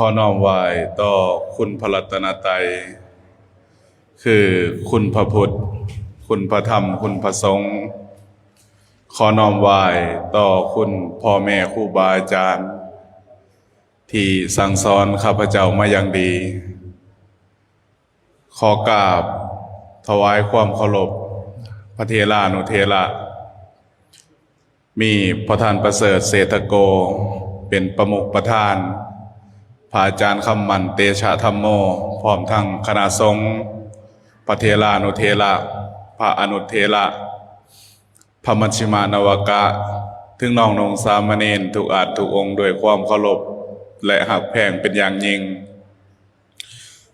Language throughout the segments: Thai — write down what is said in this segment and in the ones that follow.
ขอน้อมไหว้ต่อคุณพระรัตนตรัยคือคุณพระพุทธคุณพระธรรมคุณพระสงฆ์ขอน้อมไหว้ต่อคุณพ่อแม่ครูบาอาจารย์ที่สั่งสอนข้าพเจ้ามาอย่างดีขอกราบถวายความเคารพพระเถรานุเถระมีพระท่านประเสริฐเศรษฐโกเป็นประมุขประธานพระอาจารย์คำมันเตชะธรรมโมพร้อมทั้งคณะสงฆ์พระเถรานุเถระพระอนุเถระพระมัชฌิมานวกะถึงน้องนงสามเณรทุกอาจทุกองค์ด้วยความเคารพและหักแพงเป็นอย่างยิ่ง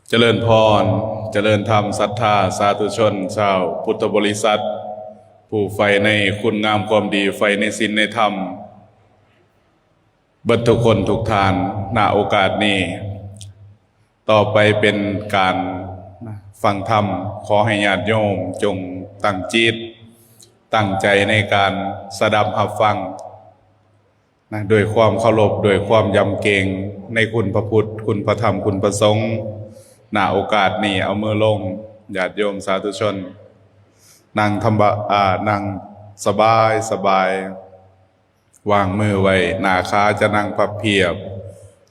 เจริญพรเจริญธรรมศรัทธาสาธุชนชาวพุทธบริษัทผู้ใฝ่ในคุณงามความดีใฝ่ในศีลในธรรมเบิดทุกคนทุกท่านณโอกาสนี้ต่อไปเป็นการฟังธรรมขอให้ญาติโยมจงตั้งจิตตั้งใจในการสดับรับฟังโดยความเคารพโดยความยำเกรงในคุณพระพุทธคุณพระธรรมคุณพระสงฆ์ณโอกาสนี้เอามือลงญาติโยมสาธุชนนั่งนั่งสบายสบายวางมือไว้หน้าขาจะนั่งพับเพียบ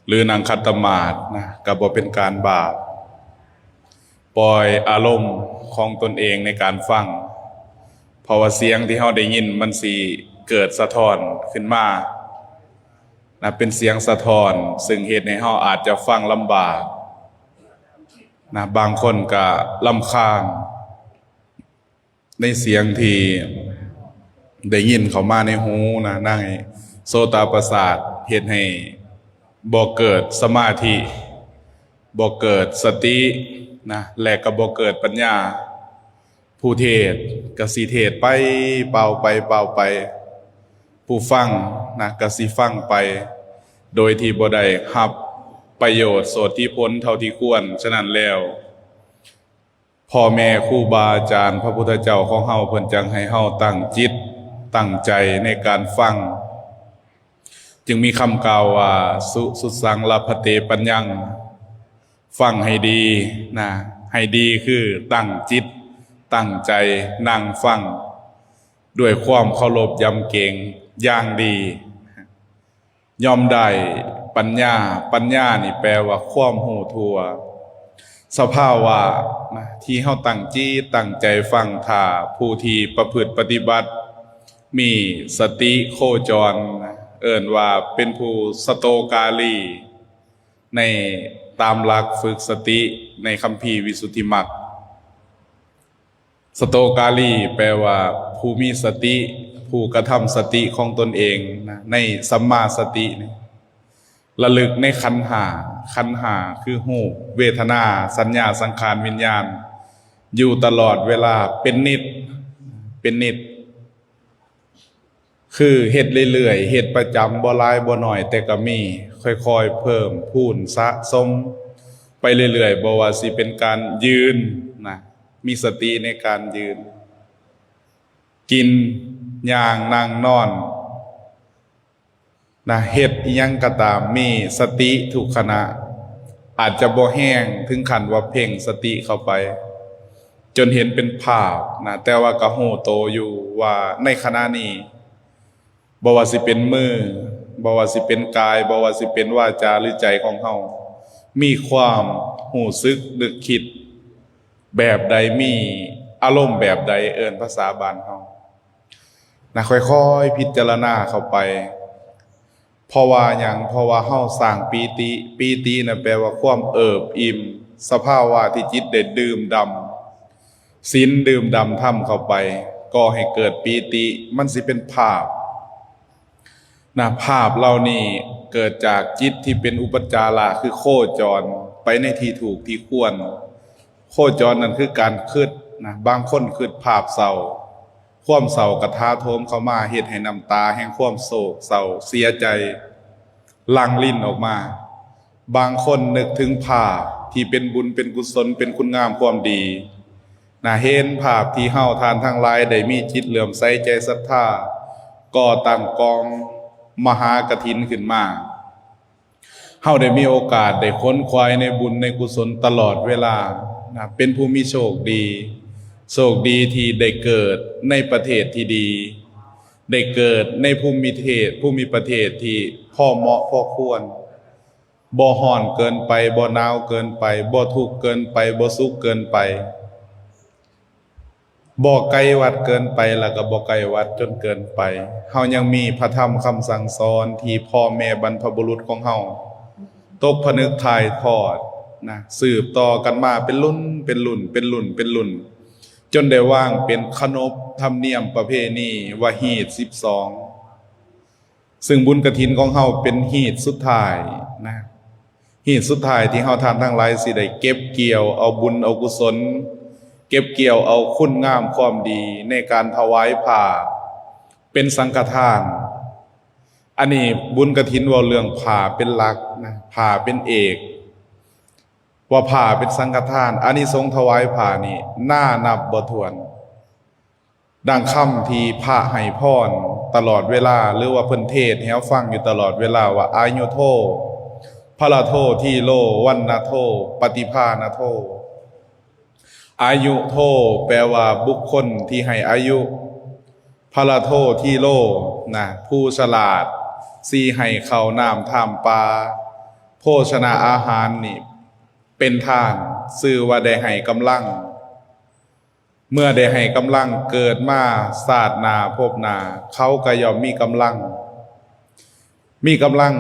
หรือนั่งคัตมาธิก็บ่เป็นการบาปปล่อยอารมณ์ของตนเองในการฟังเพราะว่าเสียงที่เฮาได้ยินมันสิเกิดสะท้อนขึ้นมาเป็นเสียงสะท้อนซึ่งเหตุให้เฮาอาจจะฟังลำบากบางคนก็รำคาญในเสียงที่ได้ยินเข้ามาในหูในโสตประสาทเฮ็ดให้บ่เกิดสมาธิบ่เกิดสติและก็บ่เกิดปัญญาผู้เทศก็สิเทศไปเป่าไปผู้ฟังก็สิฟังไปโดยที่บ่ได้รับประโยชน์โสติผลเท่าที่ควรฉะนั้นแล้วพ่อแม่ครูบาอาจารย์พระพุทธเจ้าของเฮาเพิ่นจังให้เฮาตั้งจิตตั้งใจในการฟังจึงมีคำกล่าวว่าสุสังลพเตปัญญังฟังให้ดีให้ดีคือตั้งจิตตั้งใจนั่งฟังด้วยความเคารพยำเกรงอย่างดีย่อมได้ปัญญานี่แปลว่าความรู้ทั่วสภาวะที่เฮาตั้งจิตตั้งใจฟังถ้าผู้ที่ประพฤติปฏิบัติมีสติโคจรเอิ้นว่าเป็นผู้สโตกาลีในตามหลักฝึกสติในคัมภีร์วิสุทธิมรรคสโตกาลีแปลว่าผู้มีสติผู้กระทำสติของตนเองในสัมมาสติระลึกในขันธ์ห้าคือรูปเวทนาสัญญาสังขารวิญญาณอยู่ตลอดเวลาเป็นนิจคือเฮ็ดเรื่อยๆเฮ็ดประจำบ่หลายบ่น้อยแต่ก็มีค่อยๆเพิ่มพูนสะสมไปเรื่อยๆบ่ว่าสิเป็นการยืนมีสติในการยืนกินย่างนั่งนอนเฮ็ดอิหยังก็ตามมีสติทุกขณะอาจจะบ่แห้งถึงขั้นว่าเพ่งสติเข้าไปจนเห็นเป็นภาพแต่ว่าก็รู้โตอยู่ว่าในขณะนี้บ่ว่าสิเป็นมือบ่ว่าสิเป็นกายบ่ว่าสิเป็นวาจาหรือใจของเฮามีความรู้สึกนึกคิดแบบใดมีอารมณ์แบบใดเอิ้นภาษาบ้านเฮาค่อยๆพิจารณาเข้าไปเพราะว่าหยังเพราะว่าเฮาสร้างปีติแปลว่าความเอิบอิ่มสภาวะที่จิตได้ดื่มด่ำศีลดื่มด่ำธรรมเข้าไปก็ให้เกิดปีติมันสิเป็นภาพภาพเหล่านี้เกิดจากจิตที่เป็นอุปจาระคือโคจรไปในที่ถูกที่ควรโคจรนั่นคือการคิดบางคนคิดภาพเศร้าความเศร้ากระทาโทมเข้ามาเฮ็ดให้น้ำตาแห่งความโศกเศร้าเสียใจหลั่งลิ้นออกมาบางคนนึกถึงภาพที่เป็นบุญเป็นกุศลเป็นคุณงามความดีเห็นภาพที่เฮาทานทั้งหลายได้มีจิตเหลื่อมใสใจศรัทธาก่อตั้งกองมหากฐินขึ้นมา เฮาได้มีโอกาสได้ค้นคว้าในบุญในกุศลตลอดเวลานะเป็นผู้มีโชคดีโชคดีที่ได้เกิดในประเทศที่ดีได้เกิดในภูมิประเทศที่พ่อเหมาะพ่อควรบ่ฮ้อนเกินไปบ่หนาวเกินไปบ่ทุกข์เกินไปบ่สุขเกินไปบ่ไกลวัดเกินไปแล้วก็บ่ไกลวัดจนเกินไปเฮายังมีพระธรรมคำสั่งสอนที่พ่อแม่บรรพบุรุษของเฮาตกผนึกถ่ายทอดนะสืบต่อกันมาเป็นรุ่นเป็นรุ่นเป็นรุ่นเป็นรุ่นจนได้ว่างเป็นขนบธรรมเนียมประเพณีว่าฮีต12ซึ่งบุญกฐินของเฮาเป็นฮีตสุดท้ายนะฮีตสุดท้ายที่เฮาท่านทั้งหลายสิได้เก็บเกี่ยวเอาบุญเอากุศลเก็บเกี่ยวเอาคุณงามความดีในการถวายผ้าเป็นสังฆทานอันนี้บุญกฐินว่าเรื่องผ้าเป็นหลักนะผ้าเป็นเอกว่าผ้าเป็นสังฆทานอานิสงส์ถวายผ้านี่น่านับบ่ถ้วนดังคำที่พระให้พรตลอดเวลาหรือว่าเพิ่นเทศน์ให้เราฟังอยู่ตลอดเวลาว่าอายุโทพระโททีโลวันนะโทปฏิภาณโทอายุโทแปลว่าบุคคลที่ให้อายุพระโททีโลนะผู้ฉลาดสีให้ข้าวน้ำท่ามปลาโภชนาอาหารนี่เป็นทานชื่อว่าได้ให้กำลังเมื่อได้ให้กำลังเกิดมาศาสตร์นาภพนาเขาก็ย่อมมีกำลัง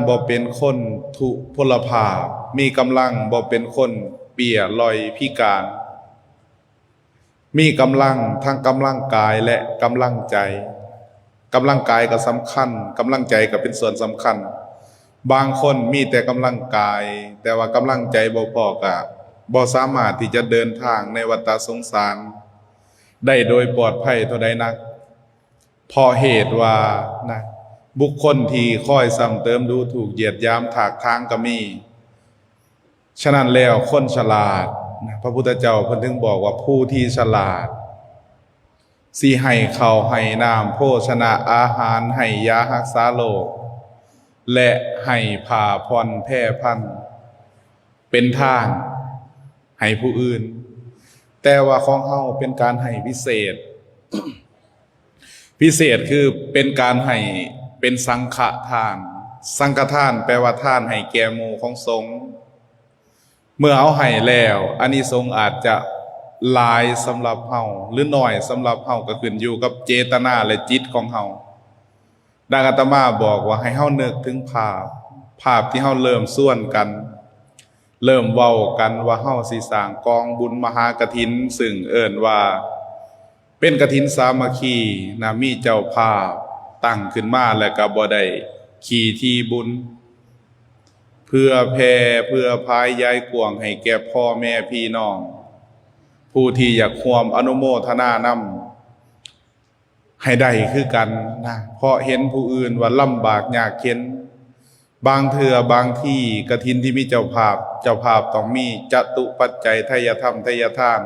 บ่เป็นคนทุพลภาพมีกำลังบ่เป็นคนเปี่ยลอยพิการมีกำลังทั้งกำลังกายและกำลังใจกำลังกายก็สำคัญกำลังใจก็เป็นส่วนสำคัญบางคนมีแต่กำลังกายแต่ว่ากำลังใจบ่พอก็บ่สามารถที่จะเดินทางในวัฏสงสารได้โดยปลอดภัยเท่าใดนักเพราะเหตุว่านะบุคคลที่คอยซ้ำเติมดูถูกเหยียดหยามถากทางก็มีฉะนั้นแล้วคนฉลาดนะพระพุทธเจ้าเพิ่นถึงบอกว่าผู้ที่ฉลาดสิให้ข้าวให้น้ำโภชนะอาหารให้ยารักษาโรคและให้ผ่าผ่อนแพร่พันธุ์เป็นทานให้ผู้อื่นแต่ว่าของเฮาเป็นการให้พิเศษ พิเศษคือเป็นการให้เป็นสังฆทานสังฆทานแปลว่าทานให้แก่หมู่ของสงฆ์เมื่อเอาให้แล้วอานิสงส์อาจจะหลายสำหรับเฮาหรือน้อยสำหรับเฮาก็ขึ้นอยู่กับเจตนาและจิตของเฮาดังอาตมาบอกว่าให้เฮานึกถึงภาพที่เฮาเริ่มส่วนกันเริ่มเว้ากันว่าเฮาสิสร้างกองบุญมหากฐินซึ่งเอิ้นว่าเป็นกฐินสามัคคีนะมีเจ้าภาพตั้งขึ้นมาแล้วก็บ่ได้ขี่ที่บุญเพื่อแผ่เพื่อพายย้ายกวางให้แก่พ่อแม่พี่น้องผู้ที่อยากร่วมอนุโมทนานำให้ได้คือกันนะเพราะเห็นผู้อื่นว่าลำบากยากเข็ญบางเทื่อบางที่กฐินที่มีเจ้าภาพต้องมีจตุปัจจัยทายธรรมทายทาน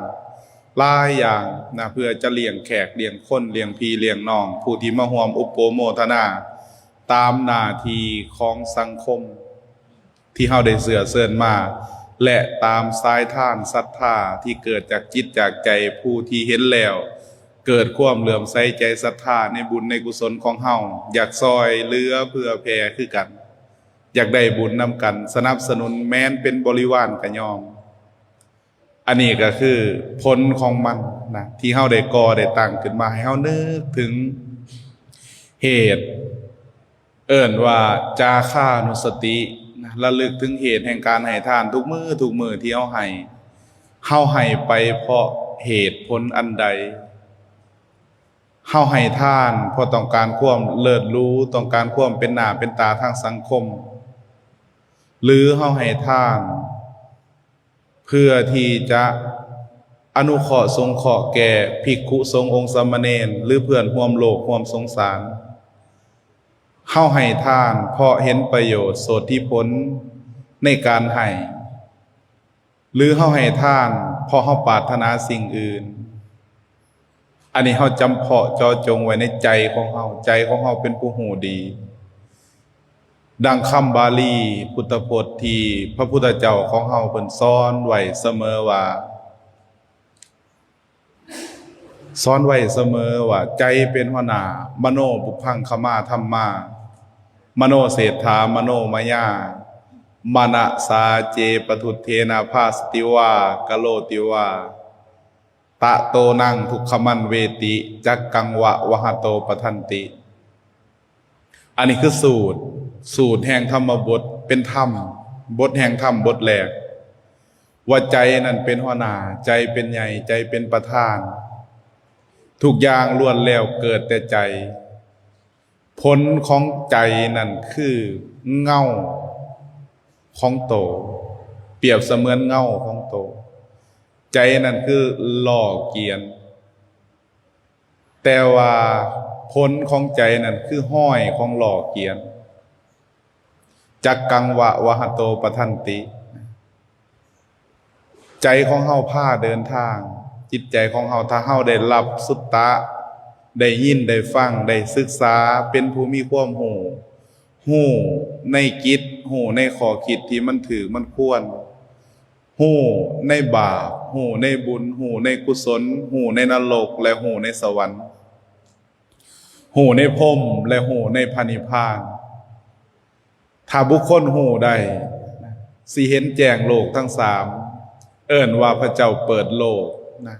หลายอย่างนะเพื่อจะเลี้ยงแขกเลี้ยงคนเลี้ยงพี่เลี้ยงน้องผู้ที่มาร่วมอุปโภโมทนาตามหน้าที่ของสังคมที่เฮาได้เสื่อเชิญมาและตามสายทานศรัทธาที่เกิดจากจิตจากใจผู้ที่เห็นแล้วเกิดความเหลื่อมใสใจศรัทธาในบุญในกุศลของเฮาอยากซอยเหลือเพื่อแผ่คือกันอยากได้บุญนำกันสนับสนุนแม้นเป็นบริวารก็ยอมอันนี้ก็คือผลของมันนะที่เฮาได้ก่อได้ตั้งขึ้นมาให้เฮานึกถึงเหตุเอิ้นว่าจาคานุสตินะระลึกถึงเหตุแห่งการให้ทานทุกมื้อที่เฮาให้ไปเพราะเหตุผลอันใดเฮาให้ทานเพราะต้องการความเลิศรู้ต้องการความเป็นหน้าเป็นตาทางสังคมหรือเฮาให้ทานเพื่อที่จะอนุเคราะห์สงเคราะห์แก่ภิกขุสงฆ์องค์สามเณรหรือเพื่อนร่วมโลกร่วมสงสารเฮาให้ทานเพราะเห็นประโยชน์โสธิผลในการให้หรือเฮาให้ทานเพราะเฮาปรารถนาสิ่งอื่นอันนี้เฮาจำเพาะเจาะจงไว้ในใจของเฮาเป็นผู้หูดี ดังคำบาลีพุทธพจน์ที่พระพุทธเจ้าของเฮาเพิ่นสอนไว้เสมอว่าใจเป็นหัวหน้ามโนบุพพังคมาธัมมามโนเศรษฐามโนมยามนะสาเจปทุเทนะภาสติวากะโลติวาตะโตนังทุกขมันเวติจักกังวะวหโตปทันติอันนี้คือสูตรแห่งธรรมบทเป็นธรรมบทแห่งธรรมบทแรกว่าใจนั่นเป็นหัวหน้าใจเป็นใหญ่ใจเป็นประธานทุกอย่างล้วนแล้วเกิดแต่ใจผลของใจนั่นคือเงาของโตเปรียบเสมือนเงาของโตใจนั่นคือหล่อเกียนแต่ว่าผลของใจนั่นคือห้อยของหล่อเกียนจักกังวะวหโตปทันติใจของเฮาพาเดินทางจิตใจของเฮาถ้าเฮาได้รับสุตตะได้ยินได้ฟังได้ศึกษาเป็นผู้มีความหูในกิจหูในข้อคิดที่มันถือมันควรหูในบาปหูในบุญหูในกุศลหูในนรกและหูในสวรรค์หูในพรหมและหูในพระนิพพานถ้าบุคคลหูได้สิเห็นแจ้งโลกทั้งสามเอิ้นว่าพระเจ้าเปิดโลกนะ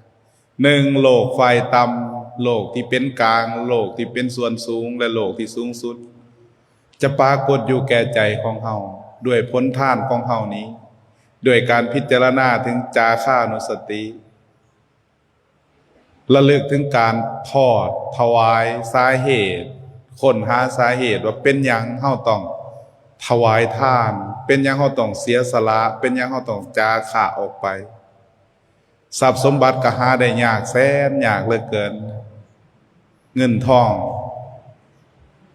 หนึ่งโลกฝ่ายต่ำโลกที่เป็นกลางโลกที่เป็นส่วนสูงและโลกที่สูงสุดจะปรากฏอยู่แก่ใจของเฮาด้วยผลทานของเฮานี้ด้วยการพิจารณาถึงจาค่านุสติระลึกถึงการทอดถวายสาเหตุค้นหาสาเหตุว่าเป็นหยังเฮาต้องถวายทานเป็นหยังเฮาต้องเสียสละเป็นหยังเฮาต้องจาค่าออกไปทรัพย์สมบัติก็หาได้ยากแสนยากเหลือเกินเงินทอง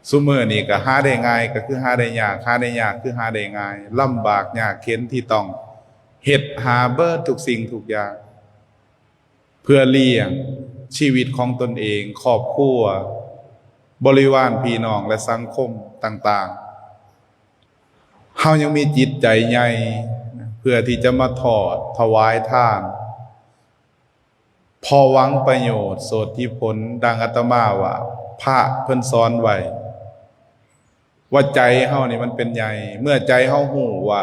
ซุมื้อนี้ก็หาได้ง่ายก็คือหาได้ยากหาได้ยากคือหาได้ง่ายลำบากยากเข็ญที่ต้องเฮ็ดหาเบิดทุกสิ่งทุกอย่างเพื่อเลี้ยงชีวิตของตนเองครอบครัวบริวารพี่น้องและสังคมต่างๆเฮายังมีจิตใจใหญ่เพื่อที่จะมาทอดถวายทานพอหวังประโยชน์โสติผลดังอาตมาว่าพระเพิ่นสอนไว้ว่าใจเฮานี่มันเป็นใหญ่เมื่อใจเฮาฮู้ว่า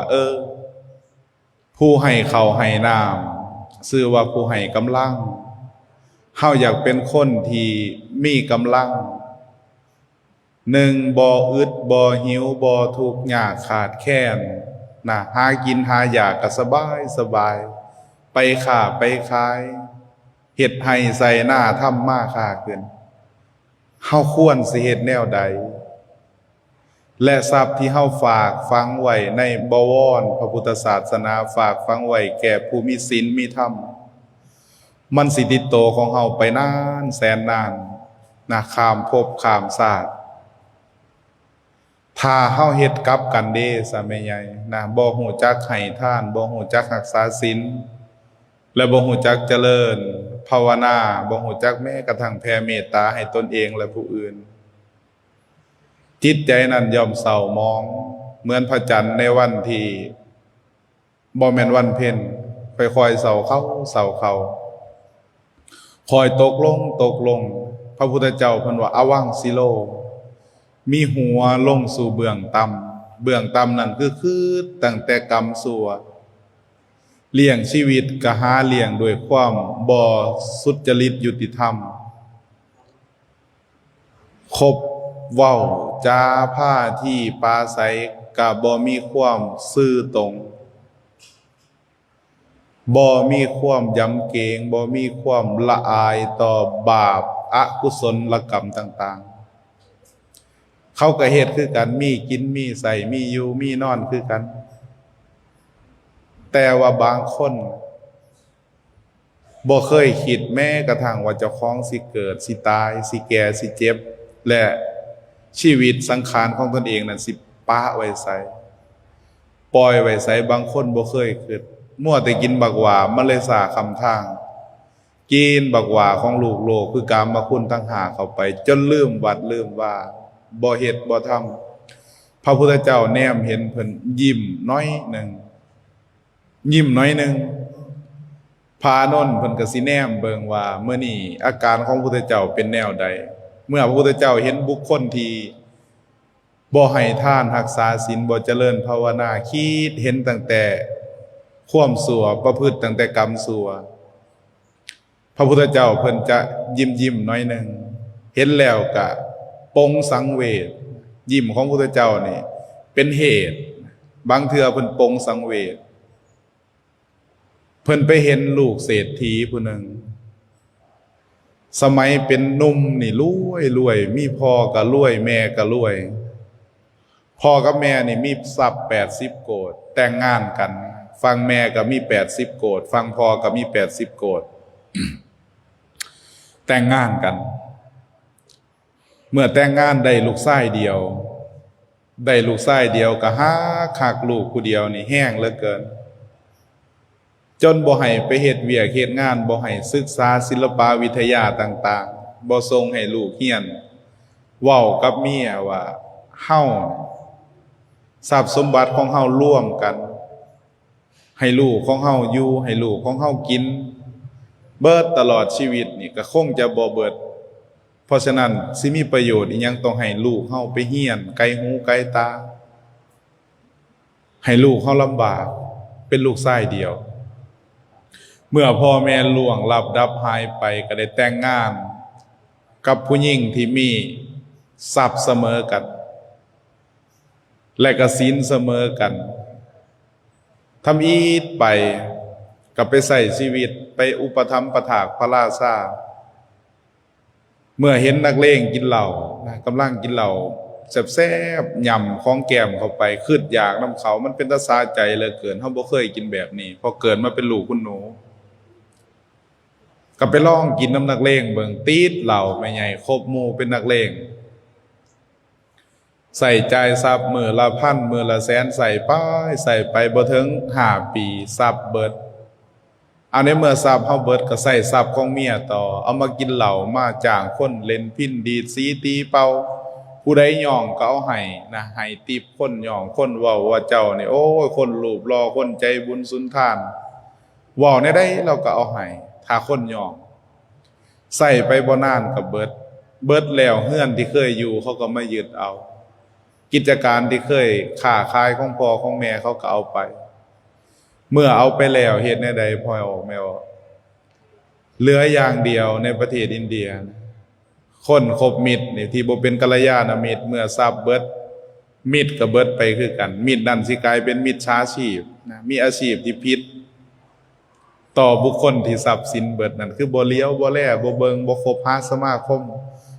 ผู้ให้ข้าวให้น้ำชื่อว่าผู้ให้กำลังเฮาอยากเป็นคนที่มีกำลังหนึ่งบ่อึดบ่หิวบ่ทุกข์ยากขาดแคลนนะหากินหาอยากก็สบายไปค้าไปขายเฮ็ดให้ใส่หน้าทำมาค้าขึ้นเฮาควรสิเฮ็ดแนวใดและทรัพย์ที่เฮาฝากฝังไว้ในบวรพระพุทธศาสนาฝากฝังไว้แก่ผู้มีศีลมีธรรมมันสิติดโตของเฮาไปนานแสนนานนะข้ามภพข้ามชาติถ้าเฮาเฮ็ดกลับกันเด้ซะแม่ใหญ่นะบ่ฮู้จักให้ทานบ่ฮู้จักรักษาศีลและบ่ฮู้จักเจริญภาวนาบ่ฮู้จักแม้กระทั่งแผ่เมตตาให้ตนเองและผู้อื่นจิตใจนั้นย่อมเศร้าหมองเหมือนพระจันทร์ในวันที่บ่แม่นวันเพ็ญค่อยๆเศร้าเข้าคอยตกลงพระพุทธเจ้าเพิ่นว่าอวังสิโลมีหัวลงสู่เบื้องต่ำนั่นคือตั้งแต่กรรมชั่วเลี้ยงชีวิตก็หาเลี้ยงด้วยความบ่สุจริตยุติธรรมคบเว้าจาผ้าที่ปราศัยก็บ่มีความซื่อตรงบ่มีความยำเกรงบ่มีความละอายต่อบาปอกุศลกรรมต่างๆเขาก็เฮ็ดคือกันมีกินมีใส่มีอยู่มีนอนคือกันแต่ว่าบางคนบ่เคยคิดแม้กระทั่งว่าเจ้าของสิเกิดสิตายสิแก่สิเจ็บและชีวิตสังขารของตนเองนั่นสิปะไว้ไสปล่อยไว้ไสบางคนบ่เคยคิดมั่วแต่กินบักหว่ามันเลยสาคำทางกินบักหว่าของลูกโลกคือกามคุณทั้งหาเข้าไปจนลืมวัดลืมว่าบ่เฮ็ดบ่ท พระพุทธเจ้าแนมเห็นเพิ่นยิ้มน้อยหนึ่งยิ้มน้อยหนึ่งพระอานนท์เพิ่นก็สิแนมเบิ่งว่าเมื่อนี้อาการของพระพุทธเจ้าเป็นแนวใดเมื่อพระพุทธเจ้าเห็นบุคคลที่บ่ให้ทานรักษาศีลบ่เจริญภาวนาคิดเห็นตั้งแต่ความชั่วประพฤติตั้งแต่กรรมชั่วพระพุทธเจ้าเพิ่นจะยิ้มน้อยหนึ่งเห็นแล้วก็ปลงสังเวชยิ้มของพระพุทธเจ้านี่เป็นเหตุบางเทื่อเพิ่นปลงสังเวชเพิ่นไปเห็นลูกเศรษฐีผู้หนึ่งสมัยเป็นหนุ่มนี่รวยมีพ่อก็รวยแม่ก็รวยพ่อกับแม่นี่มีทรัพย์80 โกฏแต่งงานกันฟังแม่ก็มี80 โกฏฟังพ่อก็มี80 โกฏ แต่งงานกันเมื่อแต่งงานได้ลูกชายเดียวก็หาคักลูกผู้เดียวนี่แห้งเหลือเกินจนบ่ให้ไปเฮ็ดเวียกเฮ็ดงานบ่ให้ศึกษาศิลปวิทยาต่างๆบ่ส่งให้ลูกเรียนเว้ากับเมียว่าเฮาทรัพย์สมบัติของเฮาร่วมกันให้ลูกของเฮาอยู่ให้ลูกของเฮากินเบิดตลอดชีวิตนี่ก็คงจะบ่เบิดเพราะฉะนั้นสิมีประโยชน์อีหยังต้องให้ลูกเฮาไปเรียนไกลหูไกลตาให้ลูกเฮาลำบากเป็นลูกชายเดียวเมื่อพ่อแม่ล่วงลับดับหายไปก็ได้แต่งงานกับผู้หญิงที่มีทรัพย์เสมอกันและก็ศีลเสมอกันทำอีทไปก็ไปใส่ชีวิตไปอุปถัมภ์ประถากพระราชาเมื่อเห็นนักเลงกินเหล้ากำลังกินเหล้าแซ่บๆย่ำของแก้มเข้าไปคืดอยากน้ำเขามันเป็นตาสาใจเหลือเกินเฮาบ่เคยกินแบบนี้พอเกิดมาเป็นลูกคุณหนูก็ไปลองกินน้ำนักเลงเบิ่งตีดเหล้าแม่ใหญ่ครบหมู่เป็นนักเลงใส่ใจทรัพย์มื้อละพันมื้อละแสนใส่ไปบ่ถึง5 ปีทรัพย์เบิดเอาในเมื่อทรัพย์เฮาเบิดก็ใส่ทรัพย์ของเมียต่อเอามากินเหล้ามาจ้างคนเล่นพิณดีดสีตีเป่าผู้ใดย่องก็เอาให้นะให้ติบคนย่องคนเว้าว่าเจ้านี่โอ้ยคนรูปหล่อคนใจบุญสุนทานเว้าในใดเราก็เอาให้ถ้าคนย่องใส่ไปบ่นานก็เบิดแล้วเฮือนที่เคยอยู่เขาก็มายึดเอากิจการที่เคยค้าขายของพ่อของแม่เขาก็เอาไปเมื่อเอาไปแล้วเฮ็ดแนวใดพ่อออกไม่ออกเหลืออย่างเดียวในประเทศอินเดียคนคบมิตรนี่ที่บ่เป็นกัลยาณมิตรเมื่อทรัพย์เบิดมิตรก็เบิดไปคือกันมิตรนั่นสิกลายเป็นมิจฉาชีพนะมีอาชีพที่ผิดต่อบุคคลที่ทรัพย์สินเบิดนั่นคือบ่เลี้ยวบ่แลบ่เบิงบ่คบหาสมาคม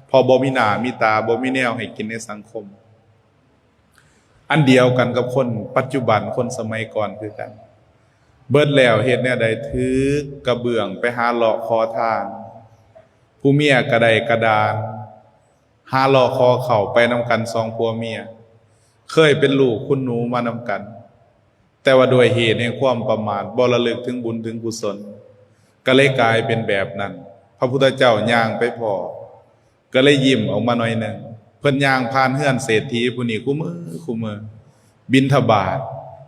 พอบ่มีหน้ามีตาบ่มีแนวให้กินในสังคมอันเดียวกันกับคนปัจจุบันคนสมัยก่อนคือกันเบิดแล้วเฮ็ดแนวใดถือกระเบื้องไปหาเลาะคอทานผู้เมียกระไดกระดานหาเลาะคอเข้าไปนำกัน2 ผัวเมียเคยเป็นลูกคุณหนูมานำกันแต่ว่าด้วยเหตุแห่งความประมาทบ่ระลึกถึงบุญถึงกุศลก็เลยกลายเป็นแบบนั้นพระพุทธเจ้าย่างไปพอก็เลยยิ้มออกมาหน่อยหนึ่งเพิ่นย่างผ่านเฮือนเศรษฐีผู้นี้คู่มือบิณฑบาต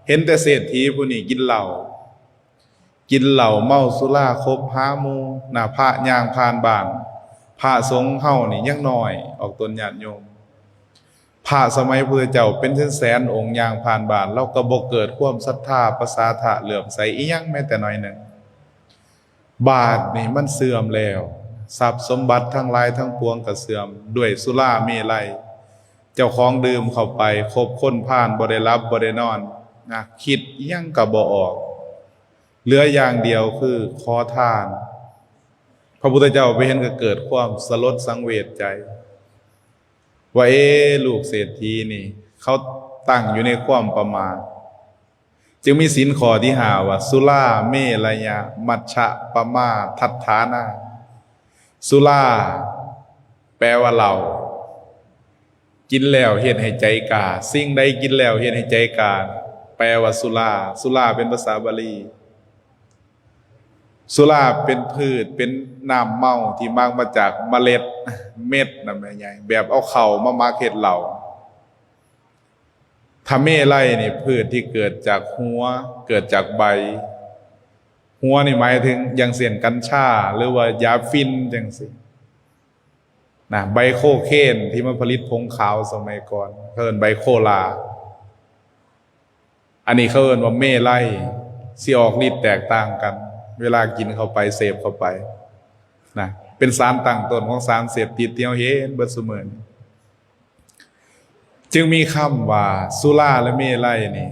เห็นแต่เศรษฐีผู้นี้กินเหล้าเมาสุราคบหาหมู่หน้าพระย่างผ่านบ้านพระสงฆ์เฮานี่ยังน้อยออกตนญาติโยมพระสมัยพุทธเจ้าเป็นแสนๆองค์ย่างผ่านบ้านเราก็บ่เกิดความศรัทธาประสาทะเหลื่อมใสอีหยังแม้แต่น้อยหนึ่งบาทนี่มันเสื่อมแล้วทรัพย์สมบัติทั้งหลายทั้งปวงก็เสื่อมด้วยสุราเมลัยเจ้าของดื่มเข้าไปคบคนผ่านบ่ได้รับบ่ได้นอนนะคิดอีหยังก็บ่ออกเหลืออย่างเดียวคือขอทานพระพุทธเจ้าไปเห็นก็เกิดความสลดสังเวชใจว่าลูกเศรษฐีนี่เขาตั้งอยู่ในความประมาทจึงมีศีลข้อที่5ว่าสุราเมรยะมัชฌะปมาทัฏฐานาสุราแปลว่าเหล้ากินแล้วเฮ็ดให้ใจกาสิ่งใดกินแล้วเฮ็ดให้ใจกาแปลว่าสุราเป็นภาษาบาลีสุราเป็นพืชเป็นน้ำเมาที่มากมาจากเมล็ดเม็ดนั่นแหละใหญ่แบบเอาเข่ามามักเฮ็ดเหล้า ถ้าเมลัยนี่พืชที่เกิดจากหัวเกิดจากใบหัวนี่หมายถึงอย่างเช่นกัญชาหรือว่ายาฟินจังซี่นะใบโคเคนที่มันผลิตผงขาวสมัยก่อนเขาเอิ้นใบโคลาอันนี้เขาเอิ้นว่าเมลัยสิออกฤทธิ์แตกต่างกัน เวลากินเข้าไปเสพเข้าไปนะเป็นสารตั้งต้นของสารเสพติดที่เราเห็นเบิดซุมื้อนี้จึงมีคำว่าสุราและเมลัยนี่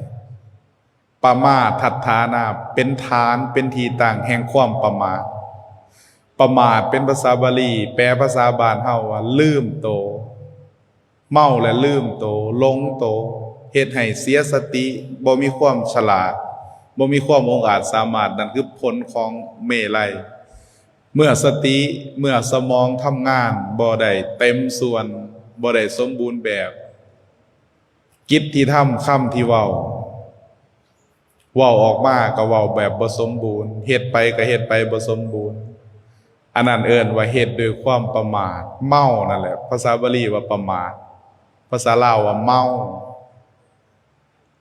ปมาทัฏฐานาเป็นฐานเป็นที่ตั้งแห่งความประมาทประมาทเป็นภาษาบาลีแปลภาษาบ้านเฮาว่าลืมโตเมาและลืมโตหลงโตเฮ็ดให้เสียสติบ่มีความฉลาดบ่มีความองอาจสามารถนั่นคือผลของเมลัยเมื่อสติเมื่อสมองทำงานบ่ได้เต็มส่วนบ่ได้สมบูรณ์แบบกิจที่ทำคำที่เว้าออกมาก็เว้าแบบบ่สมบูรณ์เฮ็ดไปก็เฮ็ดไปบ่สมบูรณ์อันนั้นเอิ้นว่าเฮ็ดด้วยความประมาทเมานั่นแหละภาษาบาลีว่าประมาทภาษาลาวว่าเมา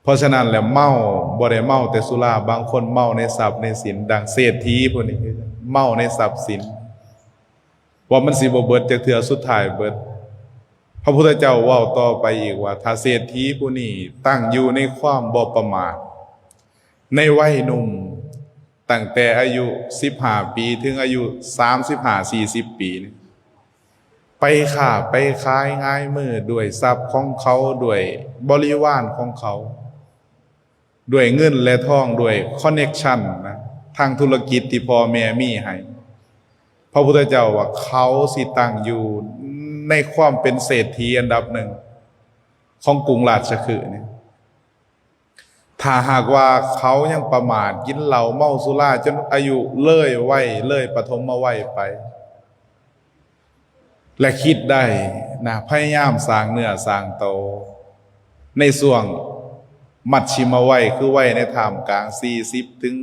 เพราะฉะนั้นแล้วเมาบ่ได้เมาแต่สุราบางคนเมาในทรัพย์ในสินดังเศรษฐีพวกนี้เมาในทรัพย์สินว่ามันสิบ่เบิดจักเทื่อสุดท้ายเบิดพระพุทธเจ้าเว้าต่อไปอีกว่าถ้าเศรษฐีผู้นี้ตั้งอยู่ในความบ่ประมาทในวัยหนุ่มตั้งแต่อายุ15ปีถึงอายุ35-40ปีนี่ไปค้าไปขายง่ายมือด้วยทรัพย์ของเขาด้วยบริวารของเขาด้วยเงินและทองด้วยคอนเนคชั่นนะทางธุรกิจที่พ่อแม่มีให้พระพุทธเจ้าว่าเขาสิตั้งอยู่ในความเป็นเศรษฐีอันดับหนึ่งของกรุงราชคฤห์เนี่ยถ้าหากว่าเขายังประมาทกินเหล้าเมาสุราจนอายุเลยวัยเลยปฐมวัยไปและคิดได้นะพยายามสร้างเนื้อสร้างโตในส่วงมัชชิมวัยคือวัยในท่ามกลาง40ถึง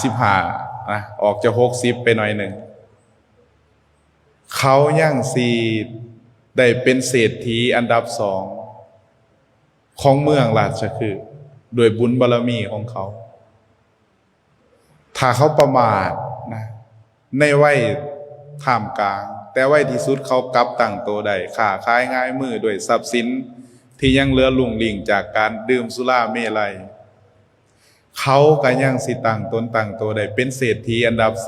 55นะออกจะ60ไปหน่อยหนึ่งเขายังสีได้เป็นเศรษฐีอันดับ2ของเมืองราชคฤห์ด้วยบุญบารมีของเขาถ้าเขาประมาทนะในวัยท่ามกลางแต่วัยที่สุดเขากลับตั้งตัวได้ค้าขายง่ายมือด้วยทรัพย์สินที่ยังเหลือลุ่งลิ่งจากการดื่มสุราเมลัยเขาก็ยังสิตั้งตนตั้งตัวได้เป็นเศรษฐีอันดับ3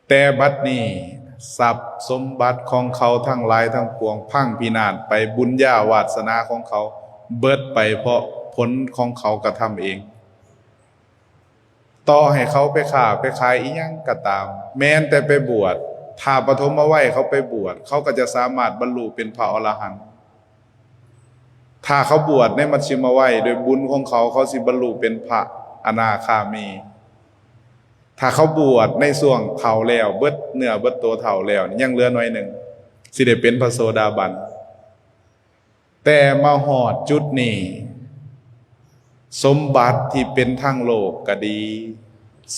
แต่บัดนี้ทรัพย์สมบัติของเขาทั้งหลายทั้งปวงพังพินาศไปบุญญาวาสนาของเขาเบิดไปเพราะผลของเขากระทำเองต่อให้เขาไปค้าไปขายอีหยังก็ตามแม้แต่ไปบวชถ้าปฐมวัยเขาไปบวชเขาก็จะสามารถบรรลุเป็นพระอรหันต์ถ้าเขาบวชในมัชฌิมวัยโดยบุญของเขาเขาสิบรรลุเป็นพระอนาคามีถ้าเขาบวชในส่วงเฒ่าแล้วเบิดเนื้อเบิดตัวเฒ่าแล้วยังเหลือน้อยหนึ่งสิได้เป็นพระโสดาบันแต่มาหอดจุดนี้สมบัติที่เป็นทางโลกก็ดี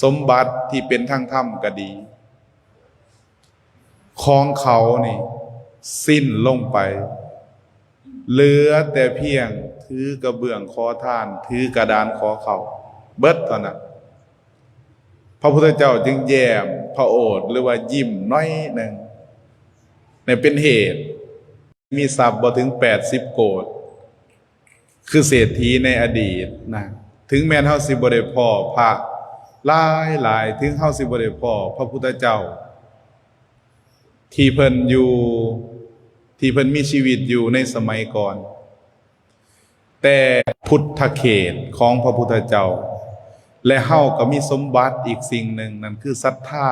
สมบัติที่เป็นทางธรรมก็ดีของเขานี่สิ้นลงไปเหลือแต่เพียงถือกระเบื้องขอทานถือกระดานขอเขาเบิดเท่านั้นพระพุทธเจ้าจึงแย้มพระโอษฐ์หรือว่ายิ้มน้อยหนึ่งในเป็นเหตุมีทรัพย์บ่ถึง80โกฏคือเศรษฐีในอดีตนะถึงแม้นเฮาสิบ่ได้พ้อพระหลายถึงเฮาสิบ่ได้พ้อพระพุทธเจ้าที่เพิ่นมีชีวิตอยู่ในสมัยก่อนแต่พุทธเขตของพระพุทธเจ้าและเฮาก็มีสมบัติอีกสิ่งหนึ่งนั่นคือศรัทธา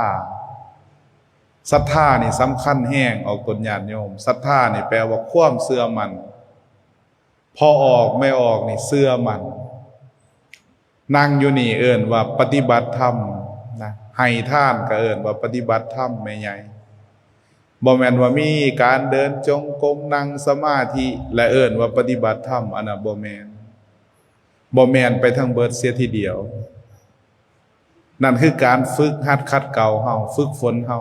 นี่สำคัญแห้งออกตนญาติโยมศรัทธานี่แปลว่าความเชื่อมั่นพอออกไม่ออกนี่เชื่อมั่นนั่งอยู่นี่เอิ้นว่าปฏิบัติธรรมนะให้ทานก็เอิ้นว่าปฏิบัติธรรมแม่ใหญ่บ่แม่นว่ามีการเดินจงกรมนั่งสมาธิและเอิ้นว่าปฏิบัติธรรมอันน่ะบ่แม่นไปทั้งเบิดเสียทีเดียวนั่นคือการฝึกหัดขัดเกลาเฮาฝึกฝนเฮา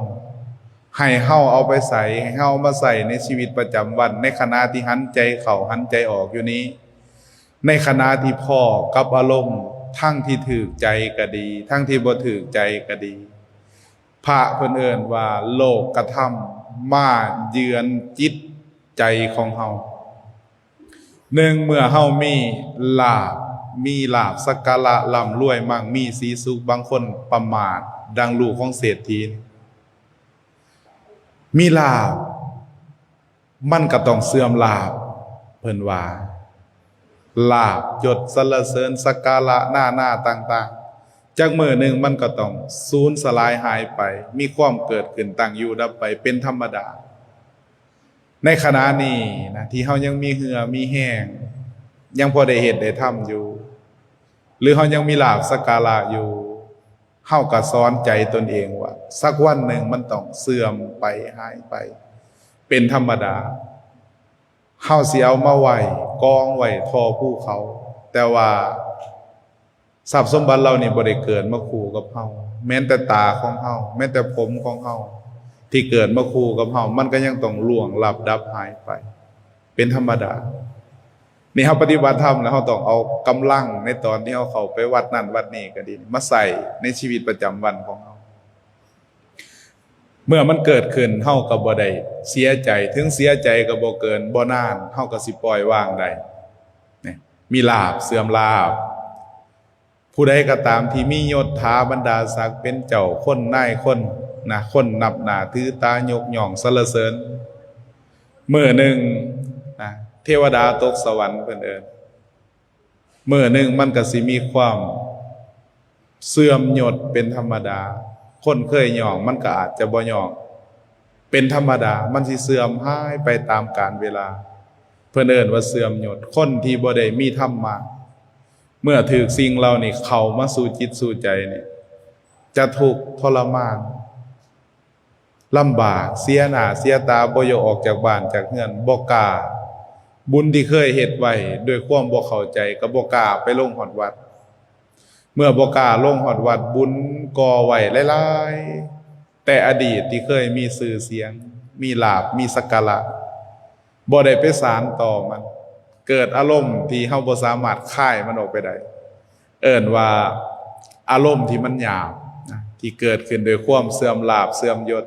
ให้เฮาเอาไปใส่ให้เฮามาใส่ในชีวิตประจำวันในขณะที่หันใจเข้าหันใจออกอยู่นี้ในขณะที่พ่อกับอารมณ์ทั้งที่ถูกใจก็ดีทั้งที่บ่ถูกใจก็ดีพระเพิ่นเอิ้นว่าโลกกระทำมาเยือนจิตใจของเฮาหนึ่งเมื่อเฮามีลาภสักการะร่ำรวยมั่งมีสีสุขบางคนประมาทดังลูกของเศรษฐีมีลาภมันก็ต้องเสื่อมลาภเพิ่นว่าลาภยศสรรเสริญสักการะหน้าต่างๆจากมื้อหนึ่งมันก็ต้องสูญสลายหายไปมีความเกิดขึ้นตั้งอยู่ดับไปเป็นธรรมดาในขณะนี้นะที่เฮายังมีเหือมีแห้งยังพอได้เฮ็ดได้ทำอยู่หรือเฮายังมีลาภสักการะอยู่เฮาก็สอนใจตนเองว่าสักวันหนึ่งมันต้องเสื่อมไปหายไปเป็นธรรมดาเฮาสิเอามาไว้กองไว้ทอภูเขาแต่ว่าทรัพย์สมบัติเรานี่บ่ได้เกิดมาคู่กับเฮาแม้แต่ตาของเฮาแม้แต่ผมของเฮาที่เกิดมาคู่กับเฮามันก็ยังต้องล่วงลับดับหายไปเป็นธรรมดานี่เฮาปฏิบัติธรรมแล้วเฮาต้องเอากำลังในตอนที่เฮาเข้าไปวัดนั่นวัดนี้ก็ดีมาใส่ในชีวิตประจำวันของเฮาเมื่อมันเกิดขึ้นเฮาก็บ่ได้เสียใจถึงเสียใจก็บ่เกินบ่นานเฮาก็สิปล่อยวางได้นี่มีลาภเสื่อมลาภผู้ใดก็ตามที่มียศถาบรรดาศักดิ์เป็นเจ้าคนนายคนนะคนนับหน้าถือตายกย่องสรรเสริญมื้อหนึ่งนะเทวดาตกสวรรค์เพิ่นเอิ้นมื้อหนึ่งมันก็สิมีความเสื่อมยศเป็นธรรมดาคนเคยย่องมันก็อาจจะบ่ย่องเป็นธรรมดามันสิเสื่อมหายไปตามกาลเวลาเพิ่นเอิ้นว่าเสื่อมยศคนที่บ่ได้มีธรรมะเมื่อถูกสิ่งเหล่านี้เข้ามาสู่จิตสู่ใจนี่จะทุกข์ทรมานลำบากเสียหน้าเสียตาบ่อยากออกจากบ้านจากเรือนบ่กล้าบุญที่เคยเฮ็ดไว้ด้วยความบ่เข้าใจก็บ่กล้าไปลงฮอดวัดเมื่อบ่กล้าลงฮอดวัดบุญก่อไว้หลายๆแต่อดีตที่เคยมีชื่อเสียงมีลาภมีสักการะบ่ได้ไปสานต่อมันเกิดอารมณ์ที่เฮาบ่สามารถคายมันออกไปได้เอิ้นว่าอารมณ์ที่มันหยาบนะที่เกิดขึ้นโดยความเสื่อมลาภเสื่อมยศ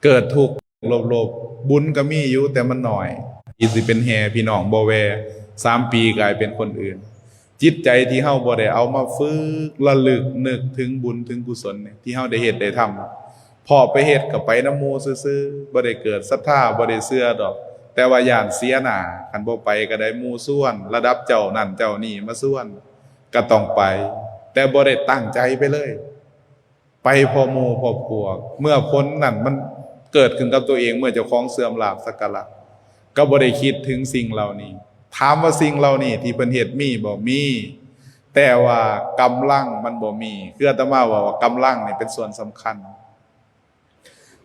เกิดทุกข์โลภบุญก็มีอยู่แต่มันน้อยอีสิเป็นแห่พี่น้องบ่แว3 ปีกลายเป็นคนอื่นจิตใจที่เฮาบ่ได้เอามาฝึกระลึกนึกถึงบุญถึงกุศลเนี่ยที่เฮาได้เฮ็ดได้ทำพอไปเฮ็ดก็ไปนำหมู่ซื่อๆบ่ได้เกิดศรัทธาบ่ได้เชื่อดอกแต่ว่าย่านเสียหน้าคันบ่ไปก็ได้หมู่ส่วนระดับเจ้านั่นเจ้านี่มาส่วนก็ต้องไปแต่บ่ได้ตั้งใจไปเลยไปพอหมู่พอพวกเมื่อพ้นนั่นมันเกิดขึ้นกับตัวเองเมื่อเจ้าของเสื่อมลาภสักการะก็บ่ได้คิดถึงสิ่งเหล่านี้ถามว่าสิ่งเหล่านี้ที่เพิ่นเฮ็ดมีบ่มีแต่ว่ากำลังมันบ่มีคืออาตมาว่ากำลังนี่เป็นส่วนสำคัญ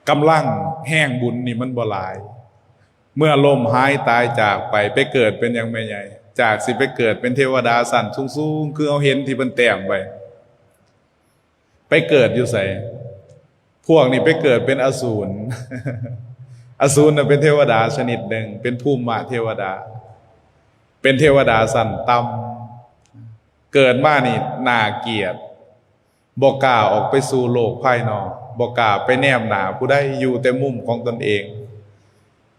กำลังแห่งบุญนี่มันบ่หลายเมื่อลมหายตายจากไปเกิดเป็นอย่างแม่ใหญ่จากสิไปเกิดเป็นเทวดาสั่นสูงๆคือเอาเห็นที่เพิ่นแต้มไปเกิดอยู่ไสพวกนี้ไปเกิดเป็นอสูร อสูรน่ะเป็นเทวดาชนิดหนึ่งเป็นภูมิเทวดาเป็นเทวดาสั่นต่ำเกิดมานี่น่าเกลียดบ่กล้าออกไปสู่โลกภายนอกบ่กล้าไปแนมหน้าผู้ใดอยู่แต่มุมของตนเอง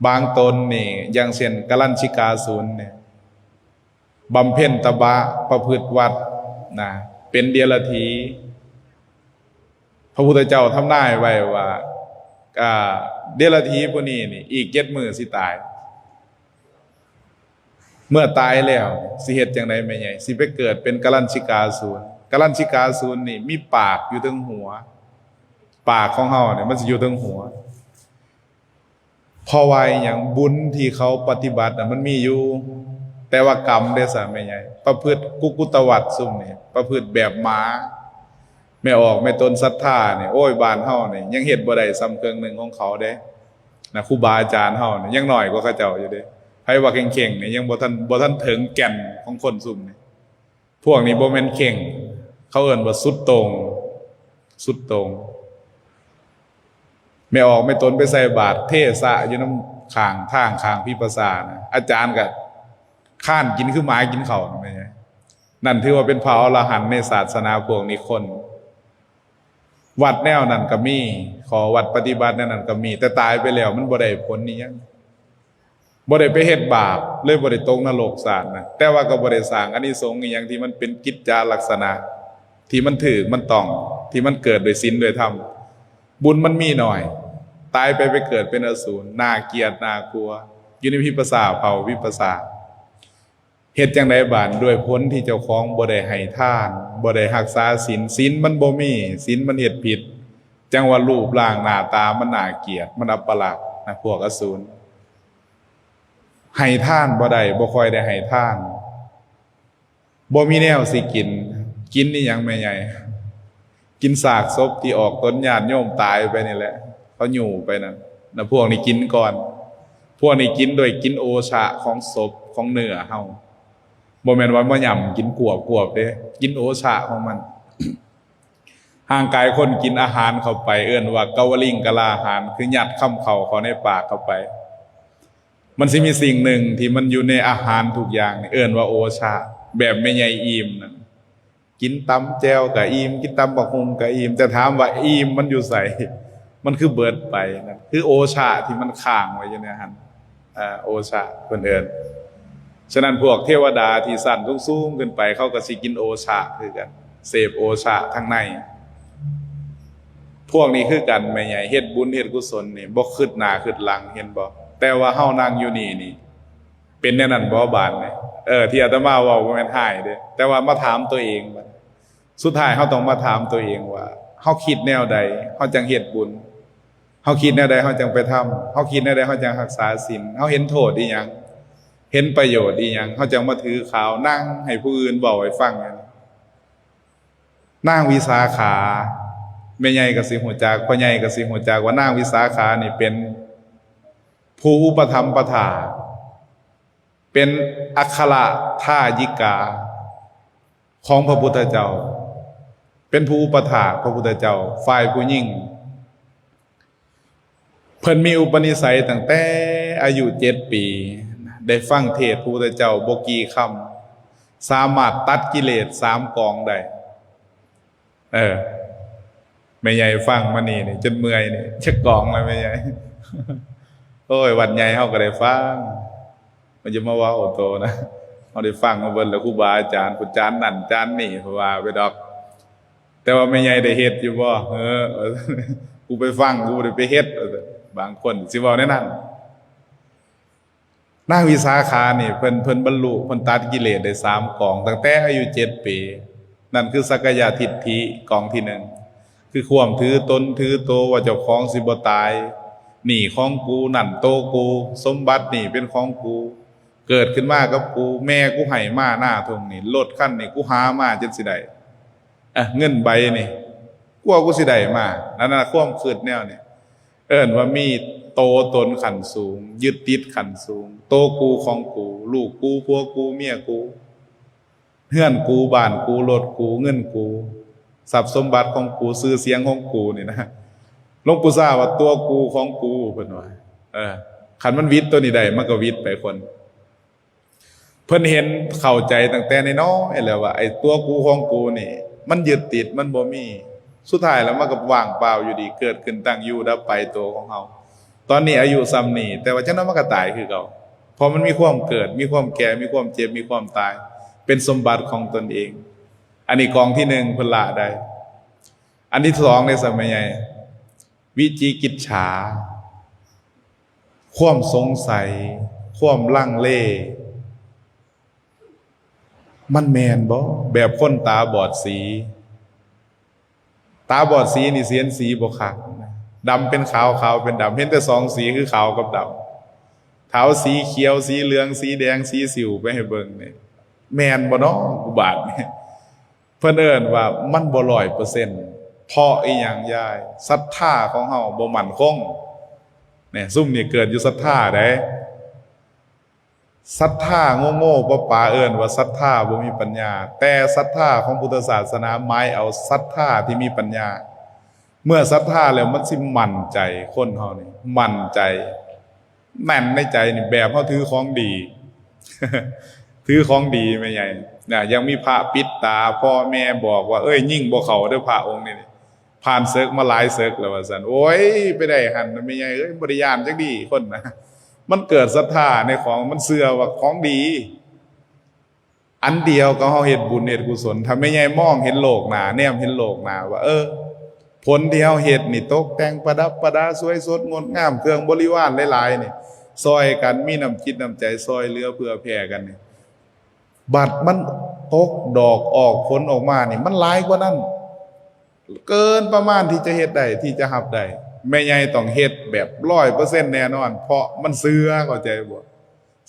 บางตนนี่อย่างเช่นกลัญชิกาสูรเนี่ยบำเพ็ญตบะประพฤติวัดนะเป็นเดียรถีพระพุทธเจ้าทำนายไว้ว่าเดรัจฉีพวกนี้นี่อีก7 มื้อสิตายเมื่อตายแล้วสิเฮ็ดจังได๋แม่ใหญ่สิไปเกิดเป็นกลัญชิกาสูรกลัญชิกาสูรนี่มีปากอยู่ถึงหัวปากของเฮาเนี่ยมันสิอยู่ถึงหัวเพราะว่าหยังบุญที่เขาปฏิบัติน่ะมันมีอยู่แต่ว่ากรรมเด้อซะแม่ใหญ่ประพฤติกุกุตวัตซุ่มนี่ประพฤติแบบหมาไม่ออกไม่ตนศรัทธาเนี่ยโอ้ยบ้านเฮาเนี่ยยังเฮ็ดบ่ได้ซ้ำเครื่องหนึ่งของเขาเด้นะครูบาอาจารย์เฮาเนี่ยยังน้อยกว่าเขาเจ้าอยู่เด้ไผว่าเข่งๆเนี่ยยังบ่ทันถึงแก่นของคนซุ่มนี่พวกนี้บ่แม่นเข่งเขาเอิ้นว่าสุดโต่ง ไม่ออกไม่ตนไปใส่บาตรเทศะอยู่น้ำข้างทางข้างพิปัสสานะอาจารย์ก็ข้านกินคือหมากินเข่านั่นถือว่าเป็นพระอรหันต์ในศาสนาพวกนี้คนวัดแนวนั้นก็มีขอวัดปฏิบัติแนวนั้นก็มีแต่ตายไปแล้วมันบ่ได้ผลนี่ยังบ่ได้ไปเฮ็ดบาปเลยบ่ได้ตกนรกสารนะแต่ว่าก็บ่ได้สร้างอานิสงส์อีหยังที่มันเป็นกิจจาลักษณะที่มันถือมันต้องที่มันเกิดโดยศีลโดยธรรมบุญมันมีหน่อยตายไปเกิดเป็นอสูรน่าเกลียดน่ากลัวอยู่ในวิปัสสนาเผาวิปัสสนาเฮ็ดจังไดบานด้วยผลที่เจ้าของบ่ได้ให้ทานบ่ได้รักษาศีลศีลมันบ่มีศีลมันเฮ็ดผิดจังว่ารูปร่างหน้าตามันน่าเกลียดมันอัปลักษณ์นะพวกอสูรให้ทานบ่ได้บ่ค่อยได้ให้ทานบ่มีแนวสิกินนี่หยังแม่ใหญ่กินซากศพที่ออกต้นญาติโยมตายไปนี่แหละเขาอยู่ไปนั่นนะพวกนี้กินก่อนพวกนี้กินโดยกินโอชะของศพของเนื้อเฮาบ่แม่นว่าบ่ย่ำกินกวบเด้กินโอชะของมันห่างกายคนกินอาหารเข้าไปเอิ้นว่ากาวลิงกะลาอาหารคือยัดคำเข้าในปากเข้าไปมันสิมีสิ่งหนึ่งที่มันอยู่ในอาหารทุกอย่างเอิ้นว่าโอชะแบบไม่ใหญ่อิ่มนั่นกินตำแจ่วก็อิ่มกินตำบักหุ่งก็อิ่มแต่ถามว่าอิ่มมันอยู่ไสมันคือเบิดไปนะคือโอชะที่มันค้างไว้อยู่ในอาหารโอชะเพิ่นเอิ้นฉะนั้นพวกเทวดาที่สั่นสูงๆขึ้นไปเขาก็สิกินโอชะคือกันเสพโอชะทั้งในพวกนี้คือกันแม่ใหญ่เฮ็ดบุญเฮ็ดกุศลนี่บ่คิดหน้าคิดหลังเห็นบ่แต่ว่าเฮานั่งอยู่นี่เป็นแนวนั้นบ่บานนี่ที่อาตมาเว้าบ่แม่นหายเด้แต่ว่ามาถามตัวเองบัดสุดท้ายเฮาต้องมาถามตัวเองว่าเฮาคิดแนวใดเฮาจังเฮ็ดบุญเฮาคิดแนวใดเฮาจังไปทำเฮาคิดแนวใดเฮาจังรักษาศีลเฮาเห็นโทษอีหยังเห็นประโยชน์อีหยังเฮาจังมาถือข่าวนั่งให้ผู้อื่นเว้าให้ฟังนางวิสาขาแม่ใหญ่ก็สิฮู้จักพ่อใหญ่ก็สิฮู้จักว่านางวิสาขานี่เป็นผู้อุปถัมภทาเป็นอัครทายิกาของพระพุทธเจ้าเป็นผู้อุปถากพระพุทธเจ้าฝ่ายผู้หญิงเพิ่นมีอุปนิสัยตั้งแต่อายุ7 ปีได้ฟังเทศน์พระพุทธเจ้าบ่กี่คำสามารถตัดกิเลส3 กองได้แม่ใหญ่ฟังมานี่จนเมื่อยนี่จะกองเลยแม่ใหญ่โอ้ยวันใหญ่เฮาก็ได้ฟังมันจะมาว่าโอโตนะเฮาได้ฟังมาเบิ่นแล้วครูบาอาจารย์ผู้จานนั่นจานนี่เพราะว่าไปดอกแต่ว่าแม่ใหญ่ได้เฮ็ดอยู่บ่กูไปฟังกูบ่ได้ไปเฮ็ดบางคนสิเว้าแนวนั้นนางวิสาขานี่เพิ่นบรรลุเพิ่นตัดกิเลสได้3 กองตั้งแต่อายุ7 ปีนั่นคือสักกายทิฏฐิกองที่1คือความถือตนถือโตว่าเจ้าของสิบ่ตายนี่ของกูนั่นโตกูสมบัตินี่เป็นของกูเกิดขึ้นมากับกูแม่กูให้มาหน้าทงนี่รถคันนี่กูหามาจนสิได้เงินใบนี่กูสิได้มานั่นน่ะความคิดแนวนี่เอิ้นว่ามีโตตนขันสูงยึดติดขันสูงโตกูของกูลูกกูผัวกูเมียกูเฮือนกูบ้านกูรถกูเงินกูทรัพย์สมบัติของกูชื่อเสียงของกูนี่นะหลวงปู่ซ่าว่าตัวกูของกูเพิ่นว่าคันมันวิทย์ตัวนี้ได้มันก็วิทย์ไปคนเพิ่นเห็นเข้าใจตั้งแต่น้อยๆแล้วว่าไอ้ตัวกูของกูนี่มันยึดติดมันบ่มีสุดท้ายแล้วมันก็ว่างเปล่าอยู่ดีเกิดขึ้นตั้งอยู่ดับไปตัวของเฮาตอนนี้อายุซ้ำนี่แต่ว่าจังนั้นมันก็ตายคือเก่าพอมันมีความเกิดมีความแก่มีความเจ็บมีความตายเป็นสมบัติของตนเองอันนี้กองที่1เพิ่นละได้อันที่2ในสมัยใหญ่วิจิกิจฉาความสงสัยความลังเลมันแม่นบ่แบบคนตาบอดสีนี่เสียนสีบ่คักดำเป็นขาวขาวเป็นดำเห็นแต่2 สีคือขาวกับดำเท้าสีเขียวสีเหลืองสีแดงสีสิวไปให้เบิ่งนี่แม่นบ่เนาะอุบาทนี่เพิ่นเอิ้นว่ามันบ่100%เพราะอีหยังยายศรัทธาของเฮาบ่มั่นคงเนี่ยซุ่มนี่เกิดอยู่ศรัทธาได้ศรัทธาโง่ๆป่าๆเอิ้นว่าศรัทธาบ่มีปัญญาแต่ศรัทธาของพุทธศาสนาหมายเอาศรัทธาที่มีปัญญา เมื่อศรัทธาแล้วมันสิมั่นใจคนเฮานี่มั่นใจแน่นในใจนี่แบบเฮาถือของดี ถือของดีไม่ใหญ่นะยังมีพระปิดตาพ่อแม่บอกว่าเอ้ยยิ่งบ่เข้าเด้อพระองค์นี่ผ่านศึกมาหลายศึกแล้วว่าซั่นโอ้ยไปได้หันไม่ใหญ่เอ้ยบ่ได้ย่านจักดีคนนะมันเกิดศรัทธาในของมันเชื่อว่าของดีอันเดียวก็เฮาเฮ็ดบุญเฮ็ดกุศลทำให้ใหญ่มองเห็นโลกหน้าแนมเห็นโลกหน้าว่าผลที่เฮาเฮ็ดนี่ตกแต่งประดับประดาสวยสดงดงามเครื่องบริวารหลายๆนี่ซอยกันมีน้ำจิตน้ำใจซอยเหลือเพื่อแผ่กันนี่บัดมันตกดอกออกผลออกมานี่มันหลายกว่านั้นเกินประมาณที่จะเฮ็ดได้ที่จะรับได้แม่ใหญ่ต้องเฮ็ดแบบ 100% แน่นอนเพราะมันเชื่อเข้าใจบ่